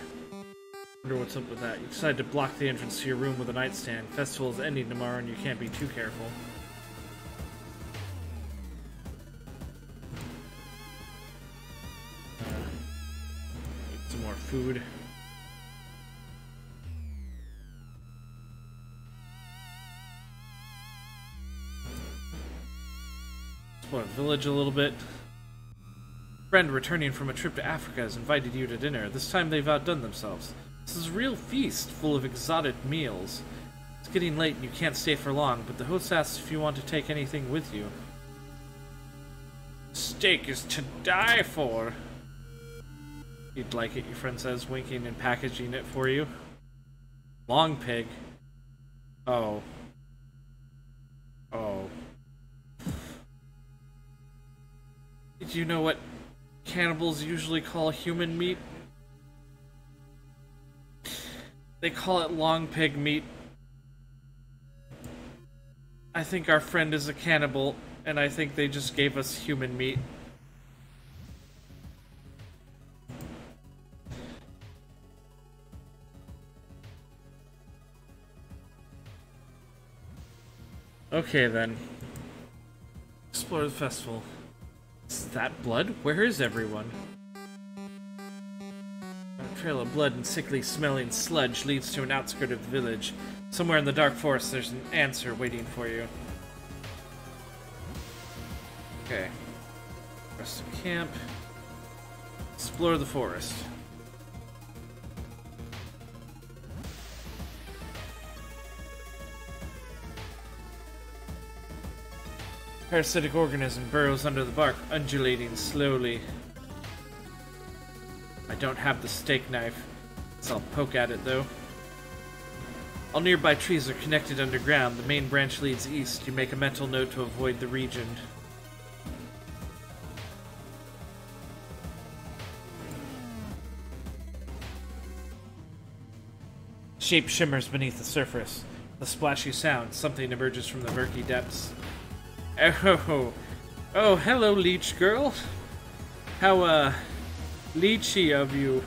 Wonder what's up with that. You decide to block the entrance to your room with a nightstand. Festival is ending tomorrow and you can't be too careful. Need some more food. Explore the village a little bit. Friend returning from a trip to Africa has invited you to dinner. This time they've outdone themselves. This is a real feast, full of exotic meals. It's getting late and you can't stay for long, but the host asks if you want to take anything with you. Steak is to die for. You'd like it, your friend says, winking and packaging it for you. Long pig. Oh. Oh. Did you know what cannibals usually call human meat? They call it long pig meat. I think our friend is a cannibal, and I think they just gave us human meat. Okay then. Explore the festival. Is that blood? Where is everyone? trail of blood and sickly smelling sludge leads to an outskirt of the village. Somewhere in the dark forest there's an answer waiting for you. Okay. Rest of camp. Explore the forest. Parasitic organism burrows under the bark, undulating slowly. I don't have the steak knife, so I'll poke at it though. All nearby trees are connected underground. The main branch leads east. You make a mental note to avoid the region. Shape shimmers beneath the surface. The splashy sound. Something emerges from the murky depths. Oh, hello, leech girl. How, leechy of you.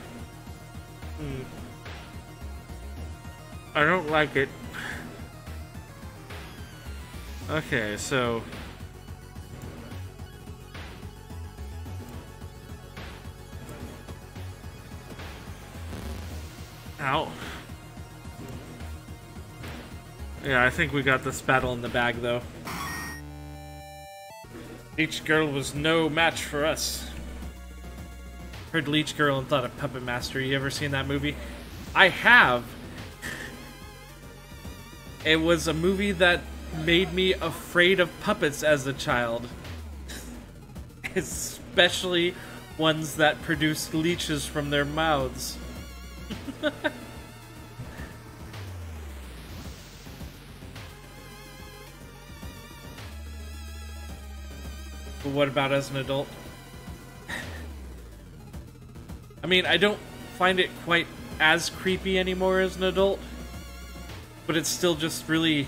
I don't like it. Okay, so... Ow. Yeah, I think we got this battle in the bag, though. Leech Girl was no match for us. Heard Leech Girl and thought of Puppet Master. You ever seen that movie? I have. It was a movie that made me afraid of puppets as a child. Especially ones that produced leeches from their mouths. But what about as an adult? I mean, I don't find it quite as creepy anymore as an adult, but it's still just really,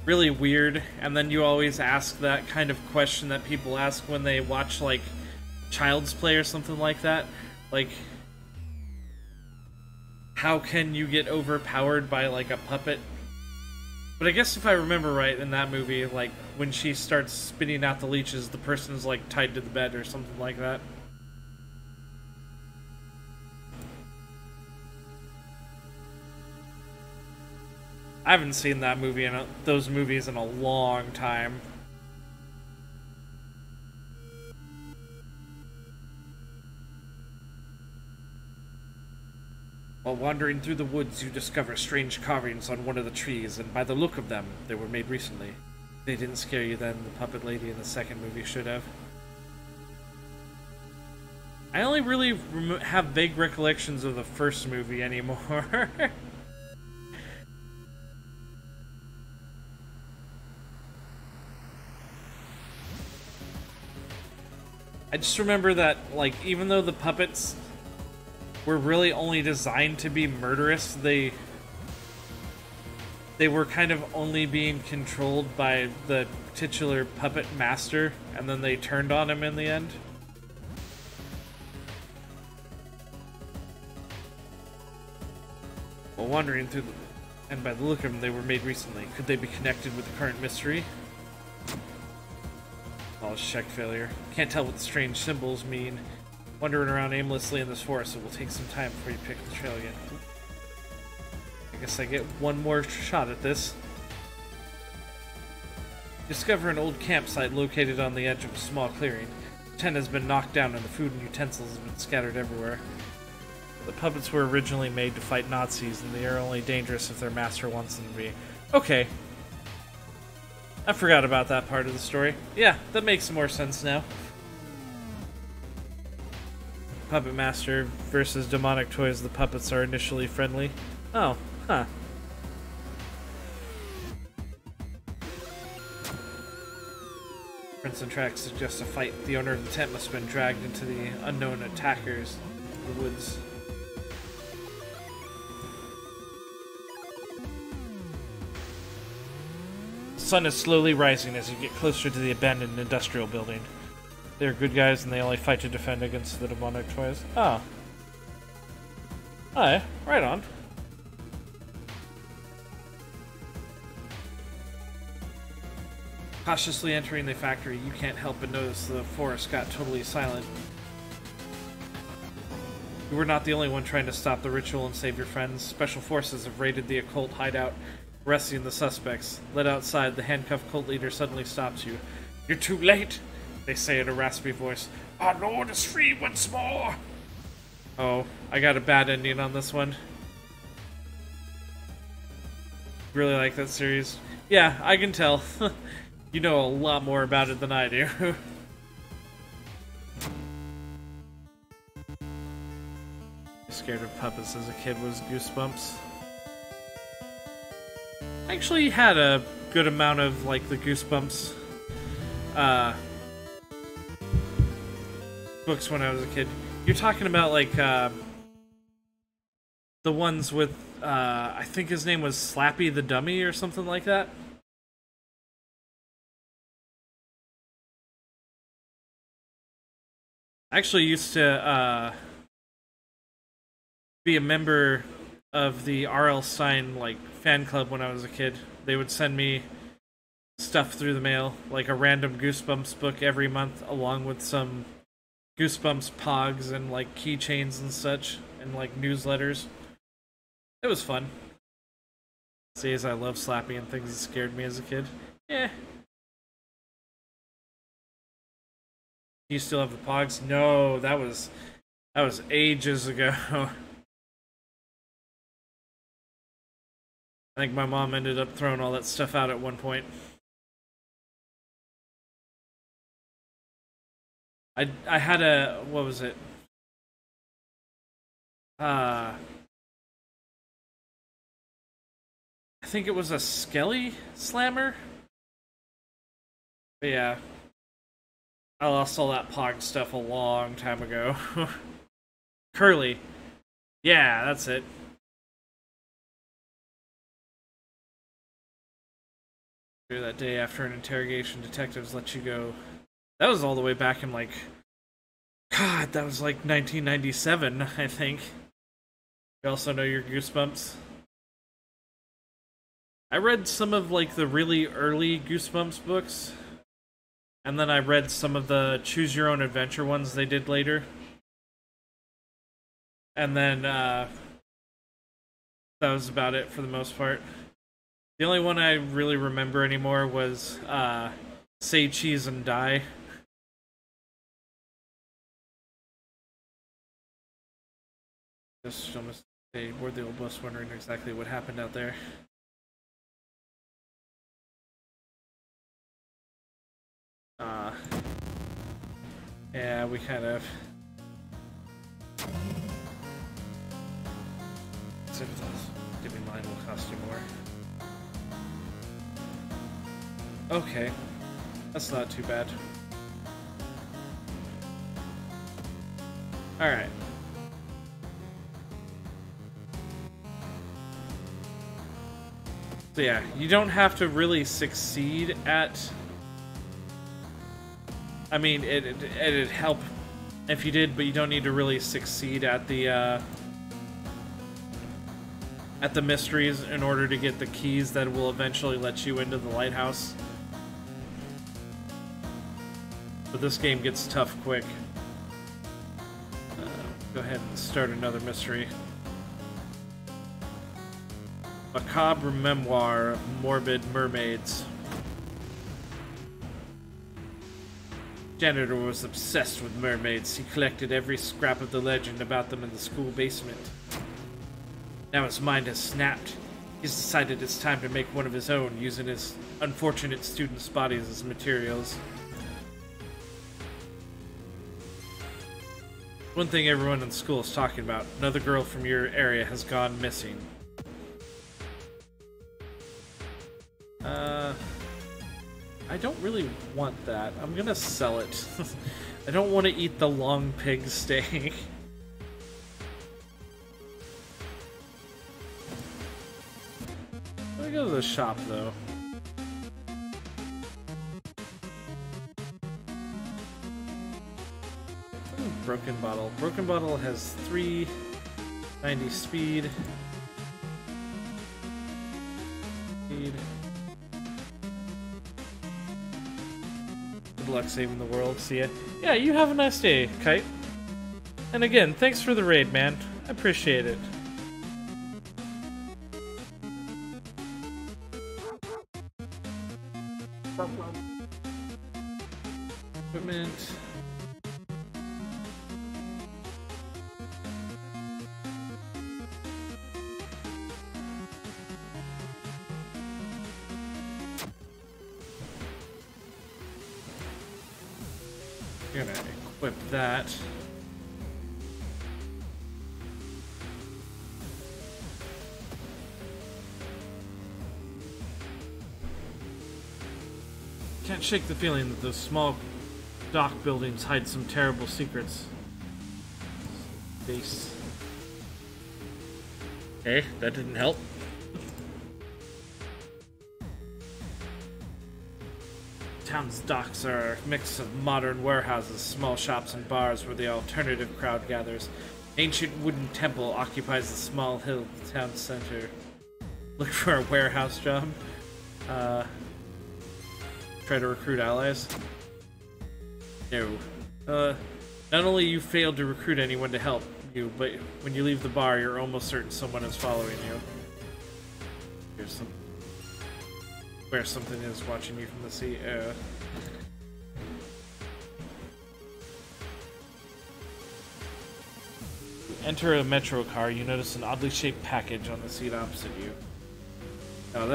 really weird. And then you always ask that kind of question that people ask when they watch, like, Child's Play or something like that. Like, how can you get overpowered by, like, a puppet? But I guess if I remember right, in that movie, like, when she starts spitting out the leeches, the person's, like, tied to the bed or something like that. I haven't seen that movie in those movies in a long time. While wandering through the woods, you discover strange carvings on one of the trees, and by the look of them, they were made recently. They didn't scare you then, the puppet lady in the second movie should have. I only really have vague recollections of the first movie anymore. I just remember that, like, even though the puppets were really only designed to be murderous, they were kind of only being controlled by the titular puppet master, and then they turned on him in the end. While wandering through and by the look of them, they were made recently. Could they be connected with the current mystery? Check failure. Can't tell what the strange symbols mean. Wandering around aimlessly in this forest, it will take some time before you pick up the trail again. I guess I get one more shot at this. Discover an old campsite located on the edge of a small clearing. The tent has been knocked down and the food and utensils have been scattered everywhere. The puppets were originally made to fight Nazis, and they are only dangerous if their master wants them to be. Okay. I forgot about that part of the story. Yeah, that makes more sense now. Puppet Master versus demonic toys. The puppets are initially friendly. Oh, huh. Prints and tracks suggest a fight. The owner of the tent must have been dragged into the unknown attackers in the woods. The sun is slowly rising as you get closer to the abandoned industrial building. They're good guys and they only fight to defend against the demonic toys. Oh. Hi, right on. Cautiously entering the factory, you can't help but notice the forest got totally silent. You were not the only one trying to stop the ritual and save your friends. Special forces have raided the occult hideout, arresting the suspects. Led outside, the handcuffed cult leader suddenly stops you. "You're too late," they say in a raspy voice. "Our lord is free once more." Oh, I got a bad ending on this one. Really like that series. Yeah, I can tell. You know a lot more about it than I do. Scared of puppets as a kid was Goosebumps. I actually had a good amount of like the Goosebumps books when I was a kid. You're talking about like the ones with I think his name was Slappy the Dummy or something like that. I actually used to be a member of the R.L. Stine like fan club when I was a kid. They would send me stuff through the mail, like a random Goosebumps book every month, along with some Goosebumps pogs and like keychains and such, and like newsletters. It was fun. See, as I love Slappy and things that scared me as a kid. Yeah. Do you still have the pogs? No, that was ages ago. I think my mom ended up throwing all that stuff out at one point. I had a, what was it? I think it was a Skelly Slammer? But yeah. I lost all that Pog stuff a long time ago. Curly. Yeah, that's it. That day after an interrogation, detectives let you go. That was all the way back in like... God, that was like 1997, I think. You also know your Goosebumps. I read some of like the really early Goosebumps books. And then I read some of the Choose Your Own Adventure ones they did later. And then that was about it for the most part. The only one I really remember anymore was Say Cheese and Die. Just almost say, board the old bus wondering exactly what happened out there. Yeah, we kind of... Giving mine will cost you more. Okay, that's not too bad. Alright. So yeah, you don't have to really succeed at... I mean, it'd help if you did, but you don't need to really succeed at the mysteries in order to get the keys that will eventually let you into the lighthouse. But this game gets tough quick. Go ahead and start another mystery. Macabre memoir of morbid mermaids. Janitor was obsessed with mermaids. He collected every scrap of the legend about them in the school basement. Now his mind has snapped. He's decided it's time to make one of his own, using his unfortunate students' bodies as materials. One thing everyone in school is talking about. Another girl from your area has gone missing. I don't really want that. I'm gonna sell it. I don't want to eat the long pig steak. Let me go to the shop, though. Ooh, broken bottle. Broken bottle has 390 speed. Good luck saving the world. See ya. Yeah, you have a nice day, Kite. And again, thanks for the raid, man. I appreciate it. Equipment. Gonna equip that. Can't shake the feeling that those small dock buildings hide some terrible secrets. Base. Hey, that didn't help. Town's docks are a mix of modern warehouses, small shops, and bars where the alternative crowd gathers. Ancient wooden temple occupies the small hill town center. Look for a warehouse job. Try to recruit allies. No. Not only you failed to recruit anyone to help you, but when you leave the bar, you're almost certain someone is following you. Here's some... where something is watching you from the sea. Enter a metro car, you notice an oddly shaped package on the seat opposite you. No,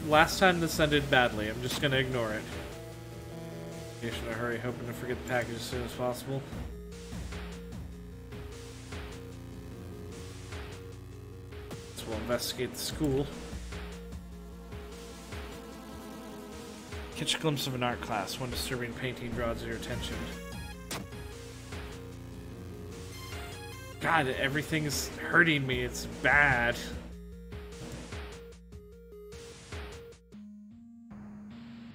last time this ended badly. I'm just gonna ignore it. In a hurry, hoping to forget the package as soon as possible. So we'll investigate the school. Catch a glimpse of an art class. One disturbing painting draws your attention. God, everything's hurting me. It's bad.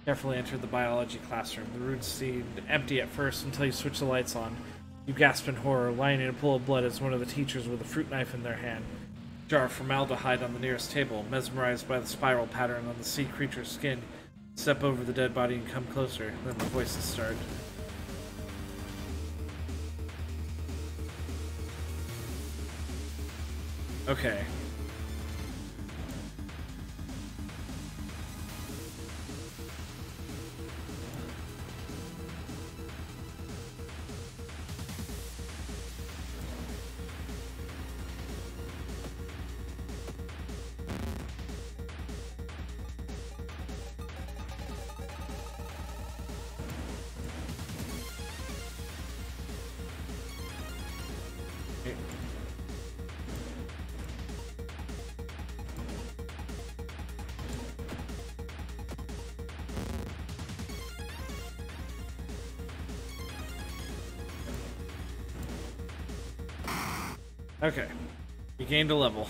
Carefully enter the biology classroom. The rooms seemed empty at first until you switch the lights on. You gasp in horror, lying in a pool of blood as one of the teachers with a fruit knife in their hand. Jar of formaldehyde on the nearest table. Mesmerized by the spiral pattern on the sea creature's skin, step over the dead body and come closer. Then the voices start. Okay. Okay. You gained a level.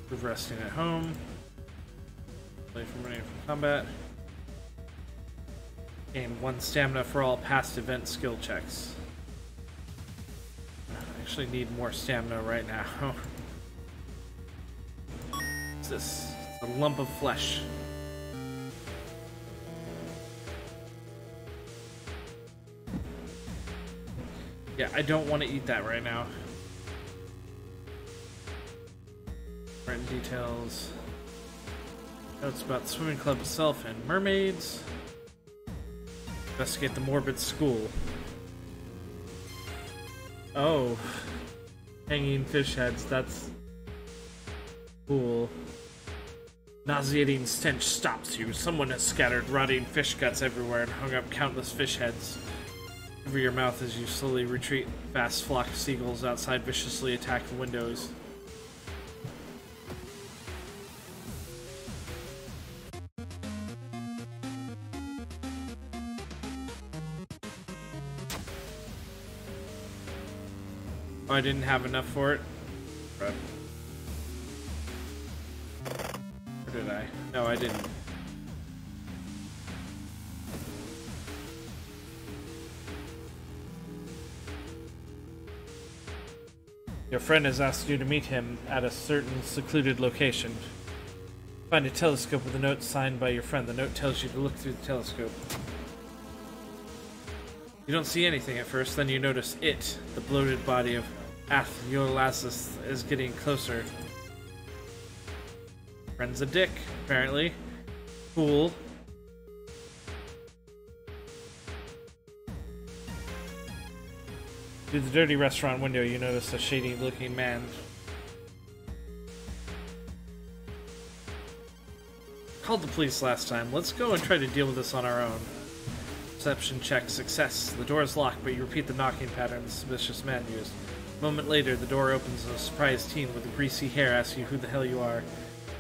Move resting at home. Play from running from combat. Gain 1 stamina for all past event skill checks. I actually need more stamina right now. What's this? It's a lump of flesh. Yeah, I don't want to eat that right now. Written details. Notes about the swimming club itself and mermaids. Investigate the morbid school. Oh. Hanging fish heads, that's cool. Nauseating stench stops you. Someone has scattered rotting fish guts everywhere and hung up countless fish heads. Cover your mouth as you slowly retreat. Vast flock of seagulls outside viciously attack the windows. Oh, I didn't have enough for it? Right. Or did I? No, I didn't. Your friend has asked you to meet him at a certain secluded location. Find a telescope with a note signed by your friend. The note tells you to look through the telescope. You don't see anything at first, then you notice it. The bloated body of Athiolassus is getting closer. Friend's a dick, apparently. Cool. Through the dirty restaurant window, you notice a shady-looking man. Called the police last time. Let's go and try to deal with this on our own. Perception check success. The door is locked, but you repeat the knocking pattern the suspicious man used. A moment later, the door opens and a surprised teen with greasy hair asks you who the hell you are.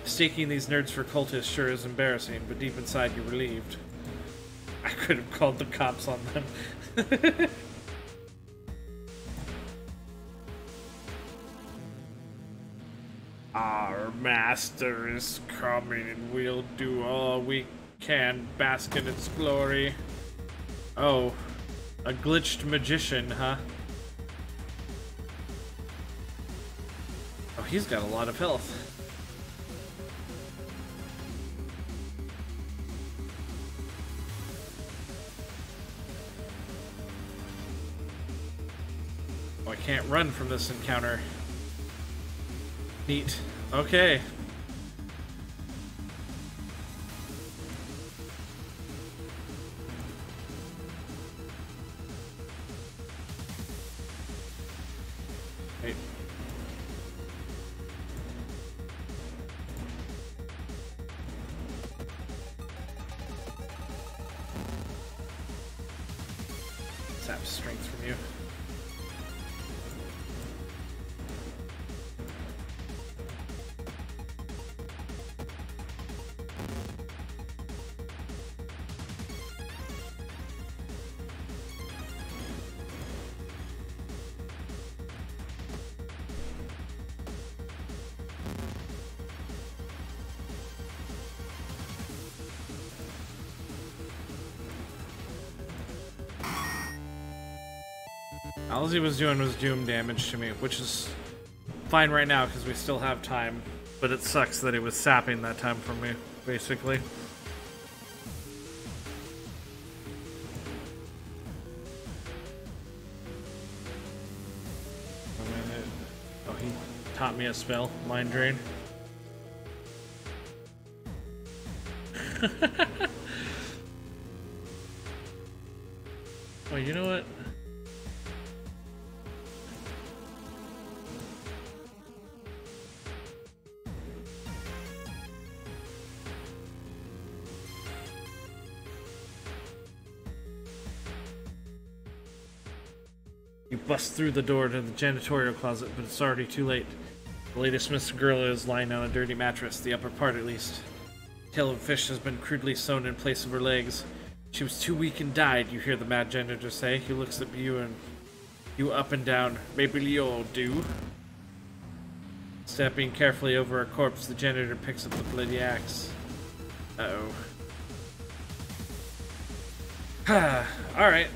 Mistaking these nerds for cultists sure is embarrassing, but deep inside you're relieved. I could have called the cops on them. Our master is coming and we'll do all we can, bask in its glory. Oh, a glitched magician, huh? Oh, he's got a lot of health. Oh, I can't run from this encounter. Neat. Okay. Wait. Sap strength from you. All he was doing was doom damage to me, which is fine right now because we still have time. But it sucks that he was sapping that time from me, basically. Oh, he taught me a spell, Mind Drain. Oh, you know what? You bust through the door to the janitorial closet, but it's already too late. The latest Miss Gorilla is lying on a dirty mattress, the upper part at least. The tail of a fish has been crudely sewn in place of her legs. She was too weak and died, you hear the mad janitor say. He looks at you and you up and down. Maybe you'll do. Stepping carefully over a corpse, the janitor picks up the bloody axe. Uh-oh. Alright.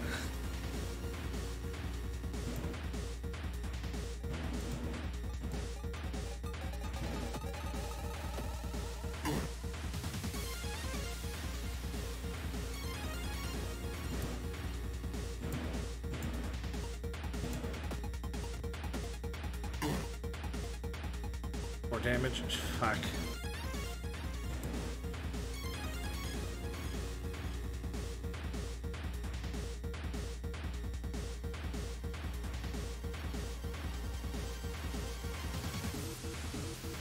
More damage? Fuck.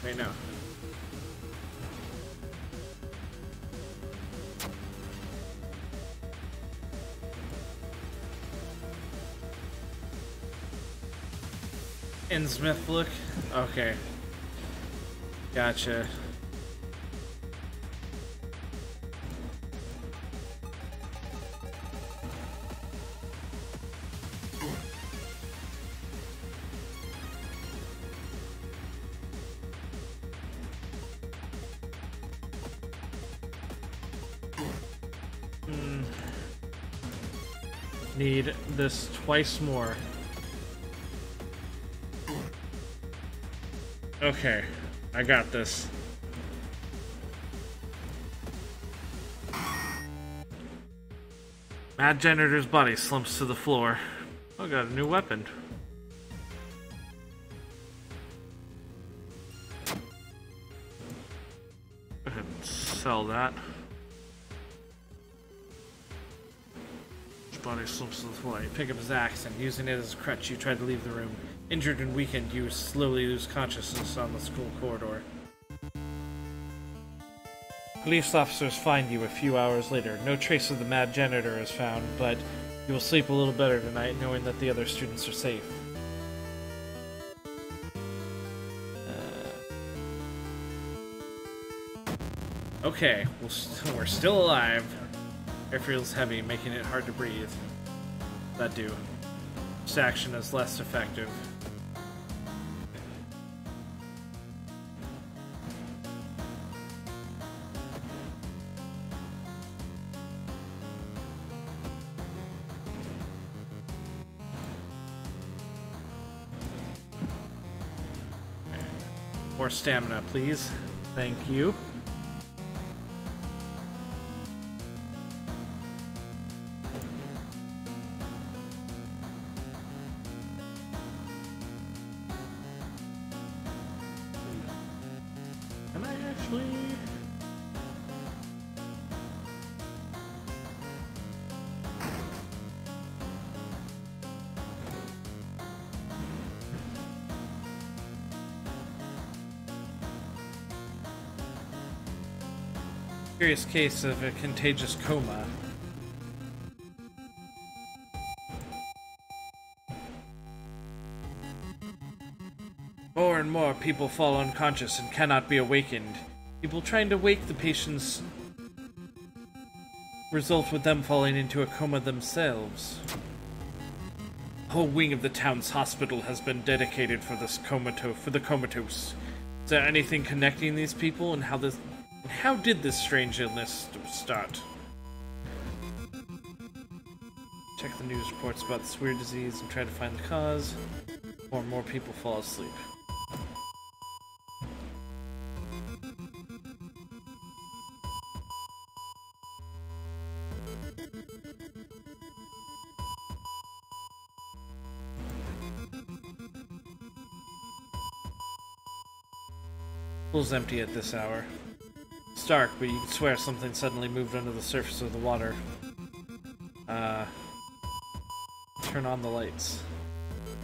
Wait, no. Innsmouth look? Okay. Gotcha. Need this twice more. Okay, I got this. Mad Janitor's body slumps to the floor. Oh, got a new weapon. Go ahead and sell that. His body slumps to the floor. You pick up his axe and, using it as a crutch, you try to leave the room. Injured and weakened, you slowly lose consciousness on the school corridor. Police officers find you a few hours later. No trace of the Mad Janitor is found, but you will sleep a little better tonight knowing that the other students are safe. Okay, we're still alive. Air feels heavy, making it hard to breathe. That do. This action is less effective. More stamina, please. Thank you. Can I actually... Curious case of a contagious coma. More and more people fall unconscious and cannot be awakened. People trying to wake the patients result with them falling into a coma themselves. A whole wing of the town's hospital has been dedicated for the comatose. Is there anything connecting these people, and how did this strange illness start? Check the news reports about this weird disease and try to find the cause. More and more people fall asleep. Pool's empty at this hour. It's dark, but you can swear something suddenly moved under the surface of the water. Turn on the lights.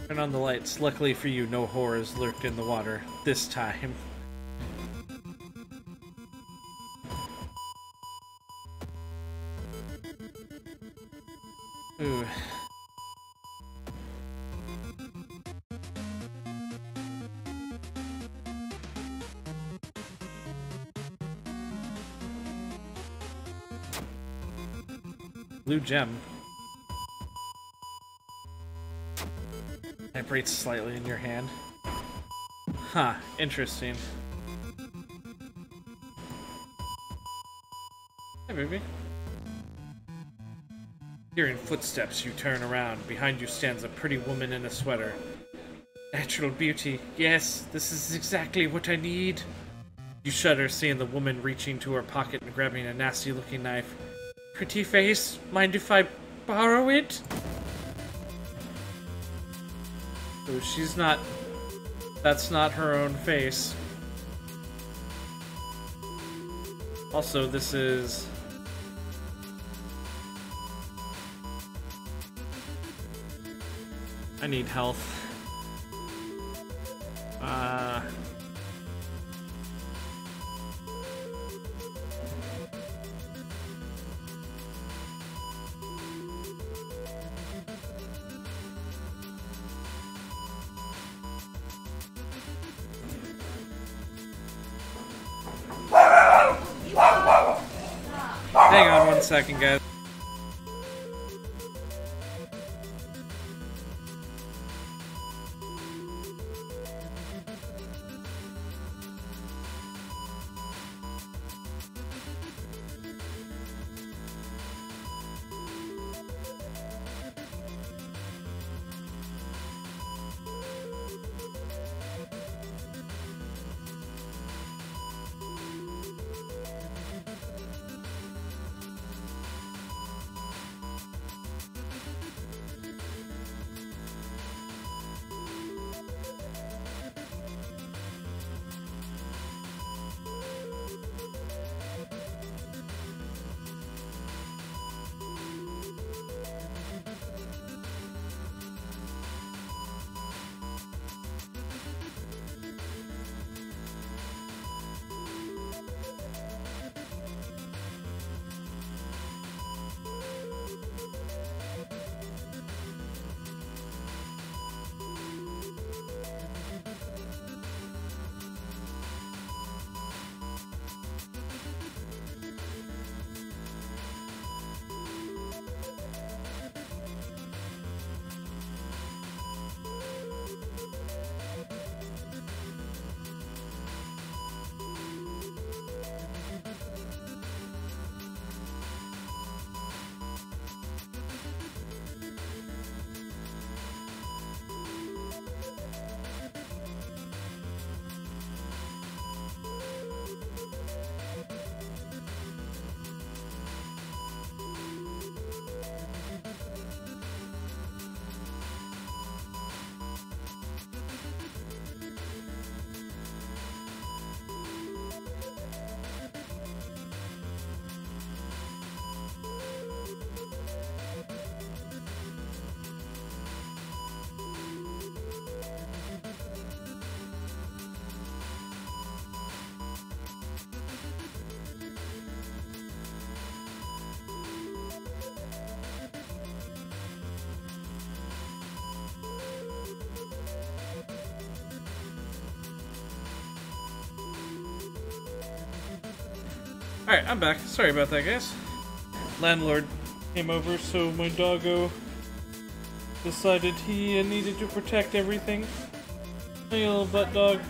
Turn on the lights. Luckily for you, no horrors lurked in the water. This time. Ooh. Blue gem. Vibrates slightly in your hand. Huh, interesting. Hey, baby. Hearing footsteps, you turn around. Behind you stands a pretty woman in a sweater. Natural beauty. Yes, this is exactly what I need. You shudder, seeing the woman reaching to her pocket and grabbing a nasty-looking knife. Pretty face, mind if I borrow it? Oh, she's not... That's not her own face. Also, this is... I need health. Hang on 1 second, guys. Alright, I'm back. Sorry about that, guys. Landlord came over, so my doggo decided he needed to protect everything. Hey, little butt dog.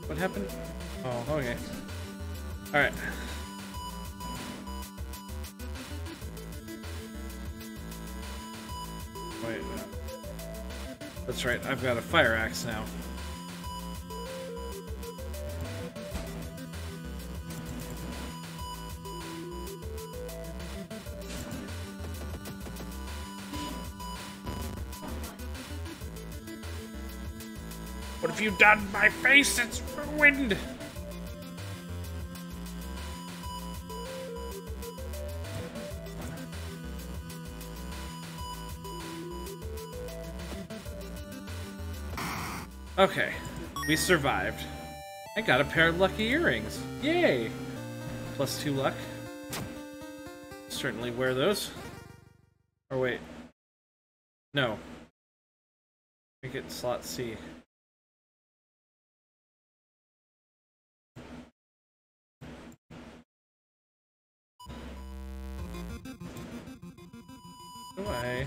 What happened? Oh, okay. Alright. Wait. That's right, I've got a fire axe now. What have you done? My face, it's ruined! Okay, we survived. I got a pair of lucky earrings. Yay! +2 luck. Certainly wear those. Or wait. No. Make it slot C. Why?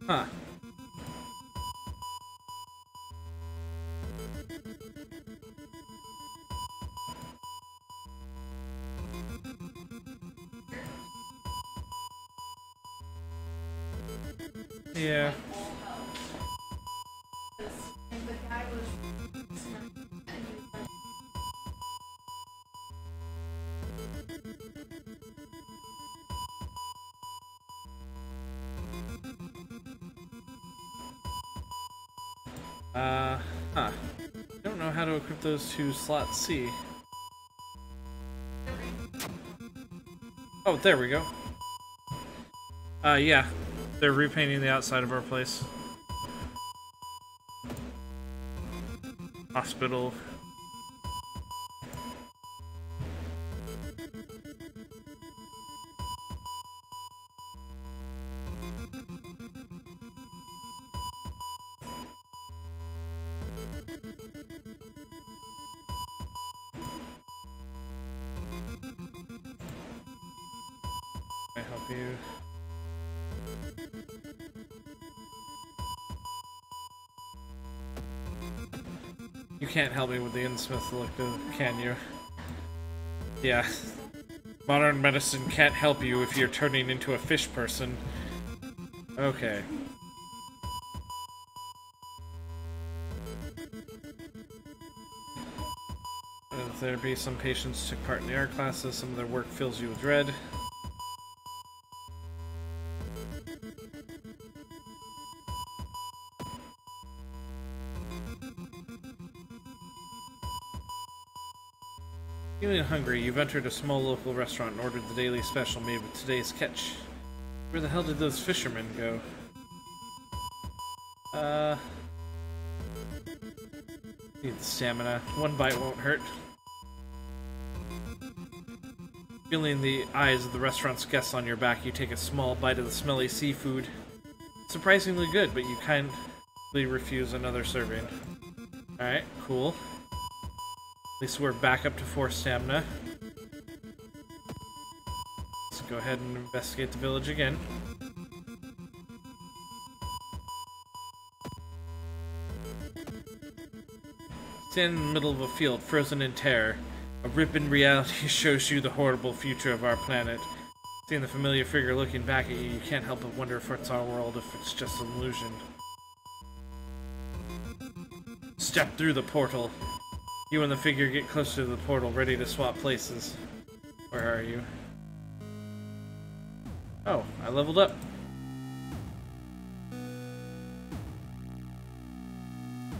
Huh. Yeah. Huh. Don't know how to equip those to slot C. Oh, there we go. Yeah. They're repainting the outside of our place. Hospital. Can I help you? You can't help me with the Innsmouth look, can you? Yeah. Modern medicine can't help you if you're turning into a fish person. Okay. Therapy. Some patients took part in the art classes. Some of their work fills you with dread. Feeling hungry, you've entered a small local restaurant and ordered the daily special made with today's catch. Where the hell did those fishermen go? Need the stamina. One bite won't hurt. Feeling the eyes of the restaurant's guests on your back, you take a small bite of the smelly seafood. Surprisingly good, but you kindly refuse another serving. Alright, cool. At least we're back up to 4 stamina. Let's go ahead and investigate the village again. Stand in the middle of a field, frozen in terror. A rip in reality shows you the horrible future of our planet. Seeing the familiar figure looking back at you, you can't help but wonder if it's our world, if it's just an illusion. Step through the portal. You and the figure get closer to the portal, ready to swap places. Where are you? Oh, I leveled up.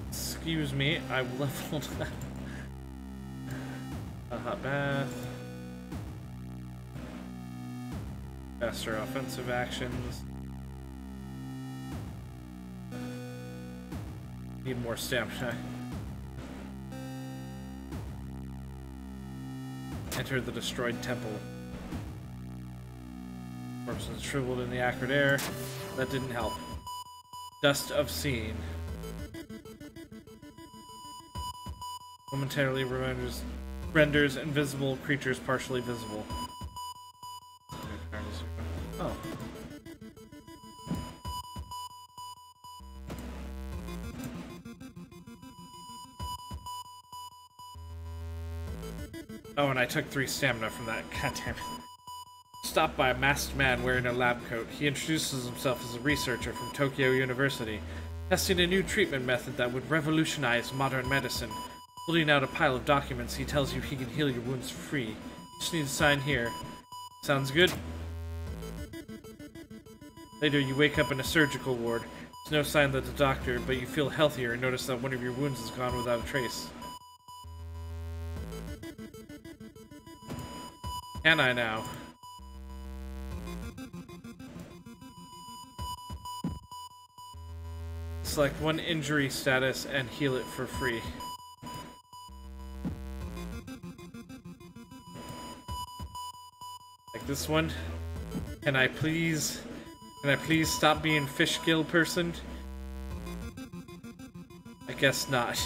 Excuse me, I leveled up. A hot bath. Faster offensive actions. Need more stamina. Enter the destroyed temple. corpses shriveled in the acrid air. That didn't help. Dust of seeing. Momentarily renders invisible creatures partially visible. Oh. Oh, and I took 3 stamina from that. Goddamn it. Stopped by a masked man wearing a lab coat. He introduces himself as a researcher from Tokyo University, testing a new treatment method that would revolutionize modern medicine. Holding out a pile of documents, he tells you he can heal your wounds for free. Just need to sign here. Sounds good? Later, you wake up in a surgical ward. There's no sign that the doctor, but you feel healthier and notice that one of your wounds is gone without a trace. Can I now? Select one injury status and heal it for free. Like this one. Can I please stop being fish gill person? I guess not.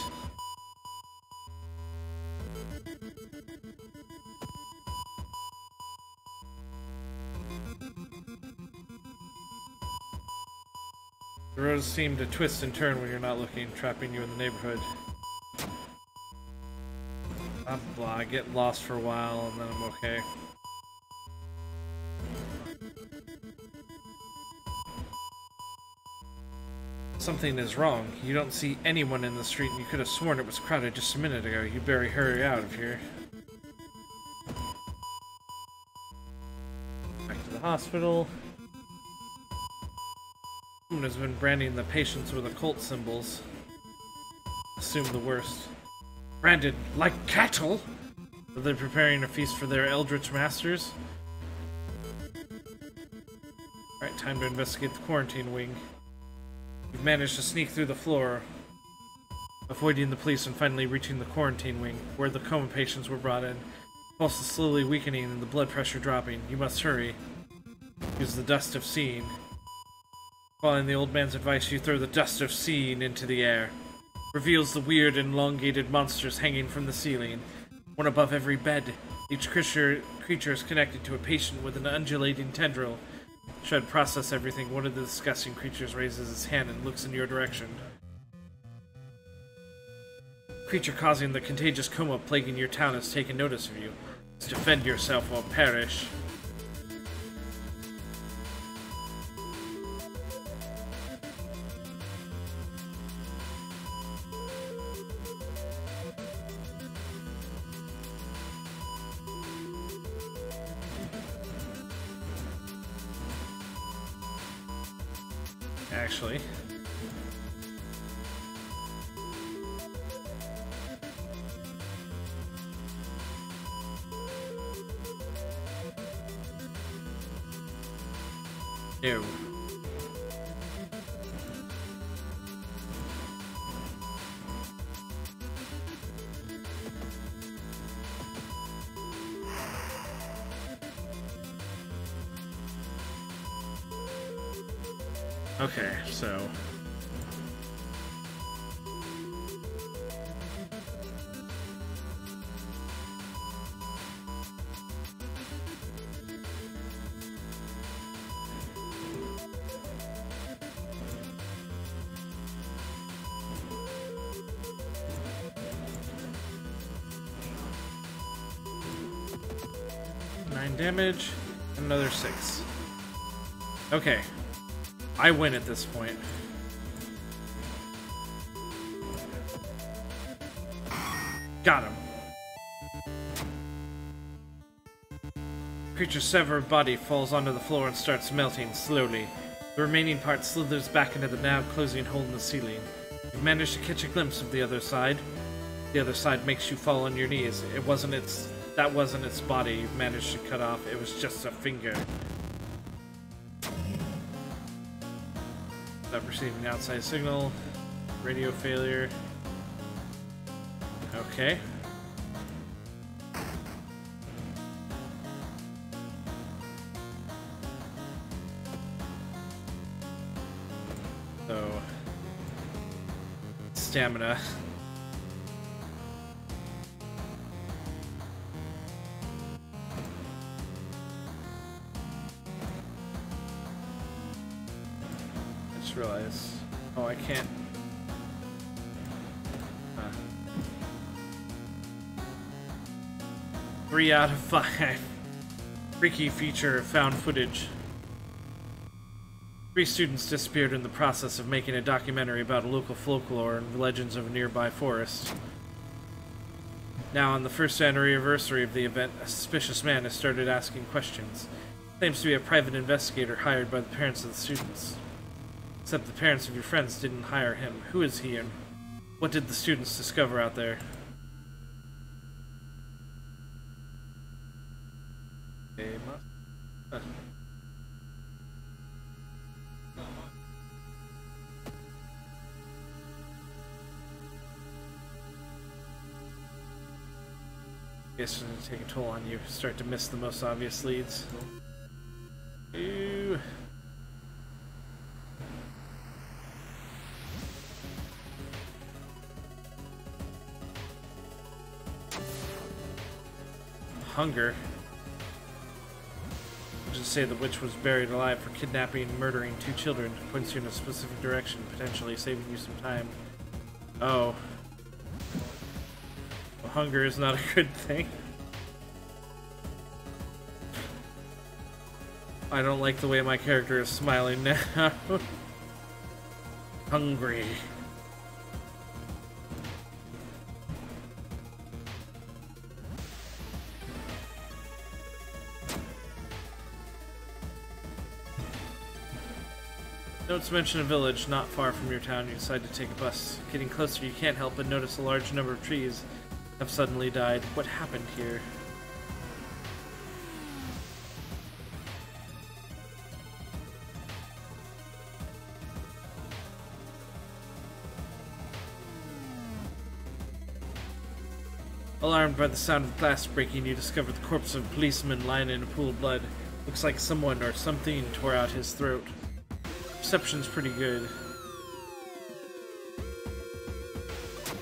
The roads seem to twist and turn when you're not looking, trapping you in the neighborhood. Blah, blah. I get lost for a while and then I'm okay. Something is wrong. You don't see anyone in the street and you could have sworn it was crowded just a minute ago. You'd better hurry out of here. Back to the hospital. Someone has been branding the patients with occult symbols. Assume the worst. Branded like cattle? Are they preparing a feast for their eldritch masters? Alright, time to investigate the quarantine wing. You've managed to sneak through the floor, avoiding the police and finally reaching the quarantine wing, where the coma patients were brought in. Pulse is slowly weakening and the blood pressure dropping. You must hurry. Use the dust of seeing. Following the old man's advice, you throw the dust of seeing into the air. Reveals the weird and elongated monsters hanging from the ceiling, one above every bed. Each creature is connected to a patient with an undulating tendril. Should process everything. One of the disgusting creatures raises its hand and looks in your direction. Creature causing the contagious coma plaguing your town has taken notice of you. Defend yourself or perish. Actually. Ew. Okay, so... damage, another 6. Okay. I win at this point. Got him. Creature's severed body falls onto the floor and starts melting slowly. The remaining part slithers back into the now closing hole in the ceiling. You've managed to catch a glimpse of the other side. The other side makes you fall on your knees. That wasn't its body you've managed to cut off. It was just a finger. Stop receiving outside signal. Radio failure. Okay. stamina. I just realized. Oh, I can't. 3 out of 5. Freaky feature of found footage. 3 students disappeared in the process of making a documentary about a local folklore and legends of a nearby forest. Now, on the first anniversary of the event, a suspicious man has started asking questions. Claims to be a private investigator hired by the parents of the students. Except the parents of your friends didn't hire him. Who is he, and what did the students discover out there? Guess it's gonna take a toll on you. Start to miss the most obvious leads. Ew. Hunger. Just say the witch was buried alive for kidnapping and murdering 2 children. Points you in a specific direction, potentially saving you some time. Oh. Well, hunger is not a good thing. I don't like the way my character is smiling now. Hungry. Notes mention a village not far from your town. You decide to take a bus. Getting closer, you can't help but notice a large number of trees have suddenly died. What happened here? Alarmed by the sound of glass breaking, you discover the corpse of a policeman lying in a pool of blood. Looks like someone or something tore out his throat. Perception's pretty good.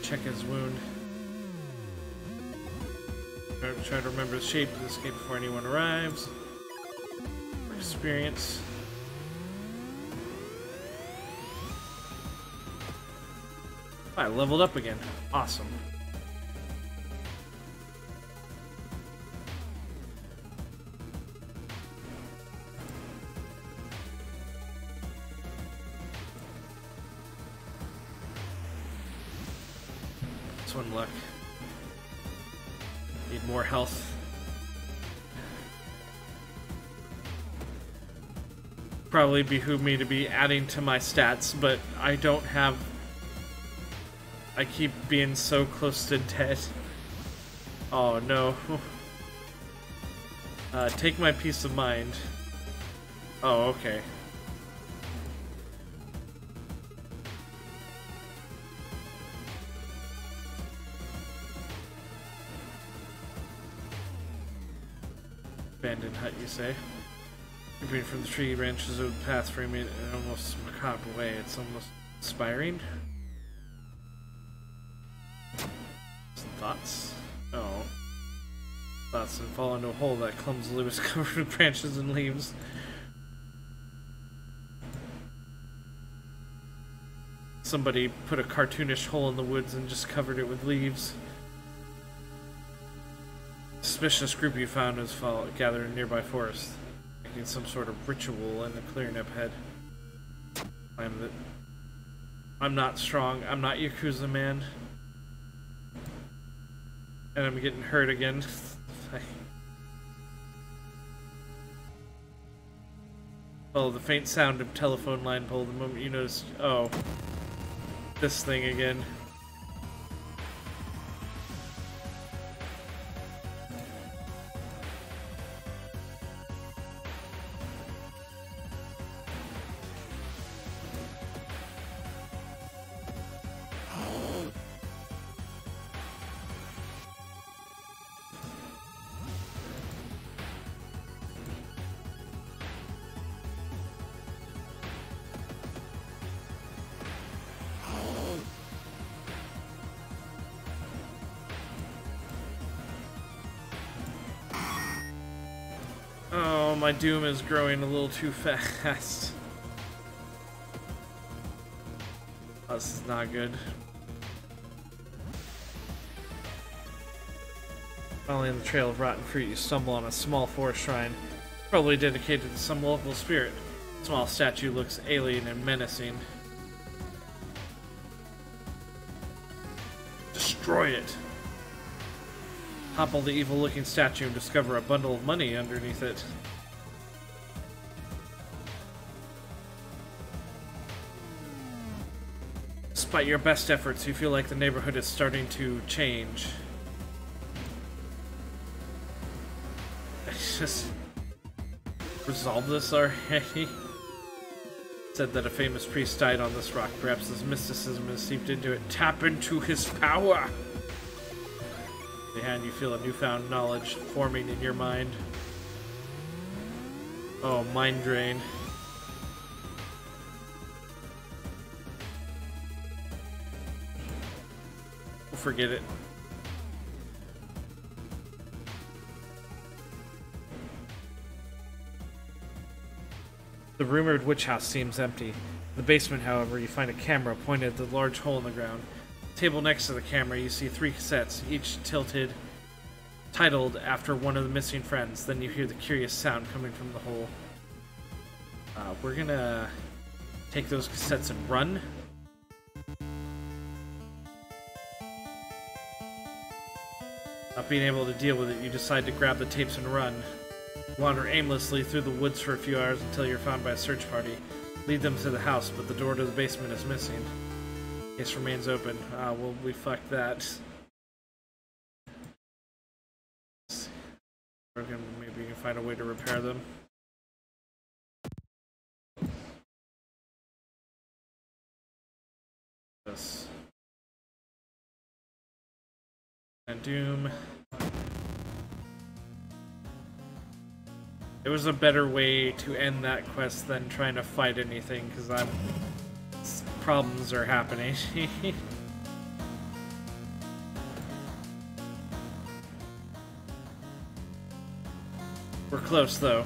Check his wound. Try to remember the shape of the escape before anyone arrives. Experience. I leveled up again. Awesome. One luck. Need more health. Probably behoove me to be adding to my stats, but I don't have. I keep being so close to dead. Oh no. Take my peace of mind. Oh, okay. Abandoned hut, you say? Creeping from the tree branches of the path frame in an almost macabre way. It's almost inspiring. Some thoughts? Oh. Thoughts and fall into a hole that clumsily was covered with branches and leaves. Somebody put a cartoonish hole in the woods and just covered it with leaves. Suspicious group you found was gathered in a nearby forest, making some sort of ritual in the clearing up ahead. I'm not strong. I'm not Yakuza man, and I'm getting hurt again. Oh, the faint sound of telephone line pull the moment you notice. Oh, this thing again. my doom is growing a little too fast. Oh, this is not good. Following the trail of rotten fruit, you stumble on a small forest shrine, probably dedicated to some local spirit. The small statue looks alien and menacing. Destroy it! Topple the evil-looking statue and discover a bundle of money underneath it. Despite your best efforts, you feel like the neighborhood is starting to change. Just resolve this already. Said that a famous priest died on this rock. Perhaps his mysticism has seeped into it. Tap into his power! In the hand, you feel a newfound knowledge forming in your mind. Oh, mind drain. Forget it. The rumored witch house seems empty. In the basement, however, you find a camera pointed at the large hole in the ground. Table next to the camera, you see 3 cassettes, each titled after one of the missing friends. Then you hear the curious sound coming from the hole. We're gonna take those cassettes and run. Not being able to deal with it, you decide to grab the tapes and run. Wander aimlessly through the woods for a few hours until you're found by a search party. Lead them to the house, but the door to the basement is missing. Case remains open. Well, we fucked that. Maybe we can find a way to repair them. This. And Doom. It was a better way to end that quest than trying to fight anything, because problems are happening. We're close, though.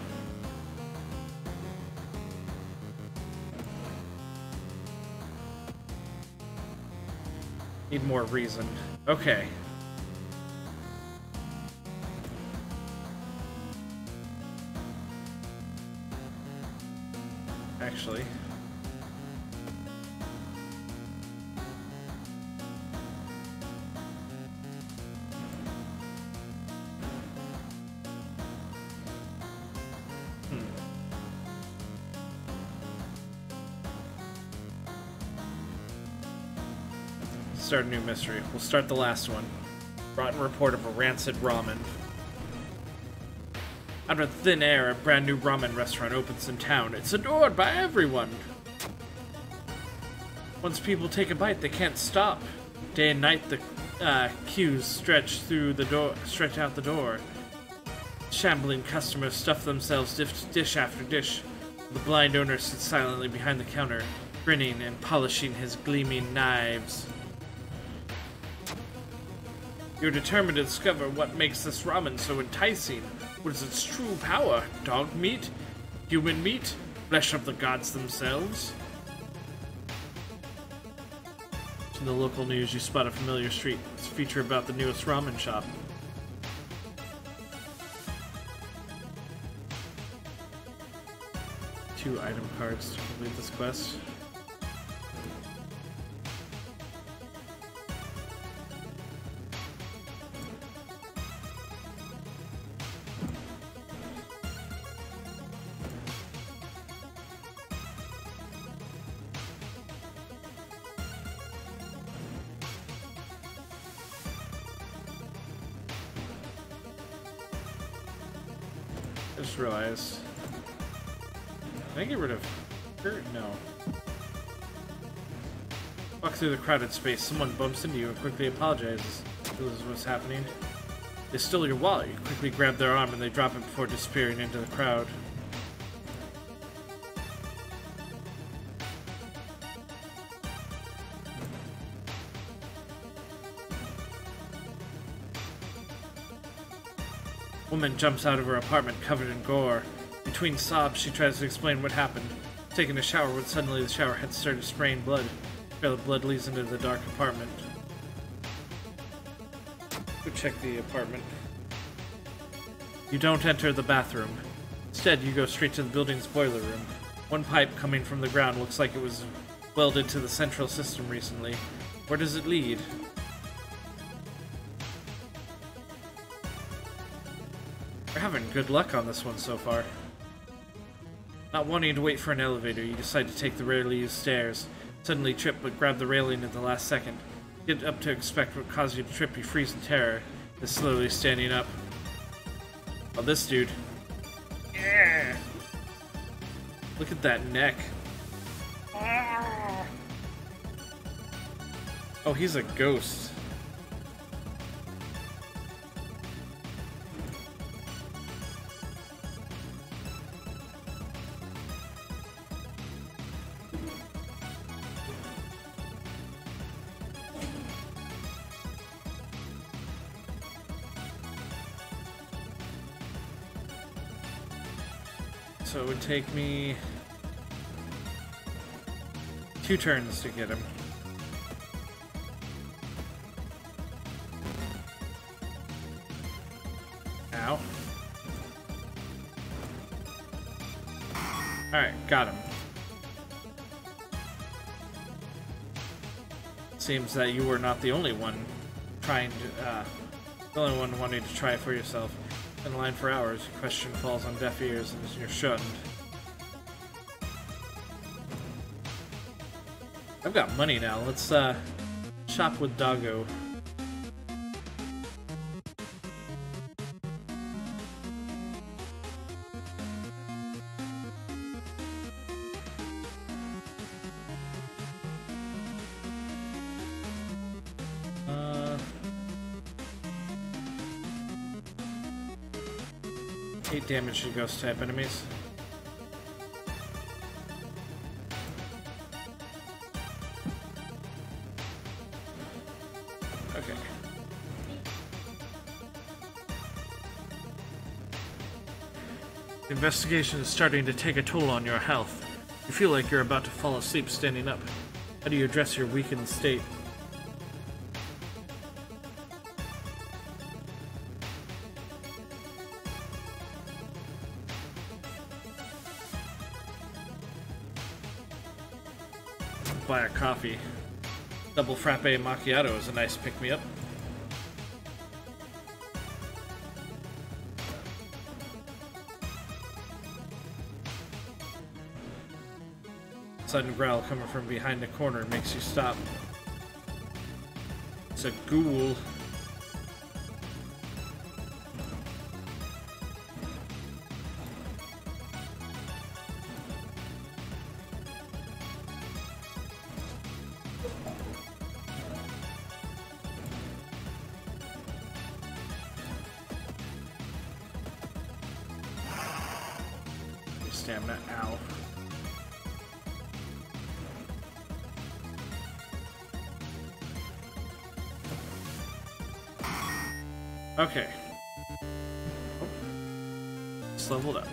Need more reason. Okay. Actually. Start a new mystery. We'll start the last one. Rotten report of a rancid ramen. Out of thin air, a brand new ramen restaurant opens in town. It's adored by everyone. Once people take a bite, they can't stop. Day and night, the queues stretch out the door. Shambling customers stuff themselves dish after dish. The blind owner sits silently behind the counter, grinning and polishing his gleaming knives. You're determined to discover what makes this ramen so enticing. What is its true power? Dog meat? Human meat? Flesh of the gods themselves? In the local news, you spot a familiar street. It's a feature about the newest ramen shop. Two item cards to complete this quest. I just realized. Can I get rid of her? No. Walk through the crowded space. Someone bumps into you and quickly apologizes. This is what's happening. They stole your wallet. You quickly grab their arm and they drop it before disappearing into the crowd. Woman jumps out of her apartment covered in gore. You Between sobs, she tries to explain what happened. Taking a shower when suddenly the shower head started spraying blood. The blood leads into the dark apartment. Go check the apartment. You don't enter the bathroom. Instead, you go straight to the building's boiler room. One pipe coming from the ground looks like it was welded to the central system recently. Where does it lead? We're having good luck on this one so far. Not wanting to wait for an elevator, you decide to take the rarely used stairs. Suddenly trip, but grab the railing at the last second. Get up to expect what caused you to trip, you freeze in terror, is slowly standing up. Oh, this dude. Yeah. Look at that neck. Oh, he's a ghost. So it would take me 2 turns to get him. Ow. Alright, got him. Seems that you were not the only one trying to, the only one wanting to try it for yourself. In line for hours, your question falls on deaf ears and you're shunned. I've got money now. Let's shop with Doggo. Eight damage to ghost type enemies. Okay. The investigation is starting to take a toll on your health. You feel like you're about to fall asleep standing up. How do you address your weakened state? Buy a coffee. Double frappe macchiato is a nice pick-me-up. Sudden growl coming from behind the corner makes you stop. It's a ghoul. Stamina, ow. Okay. Oh. It's leveled up.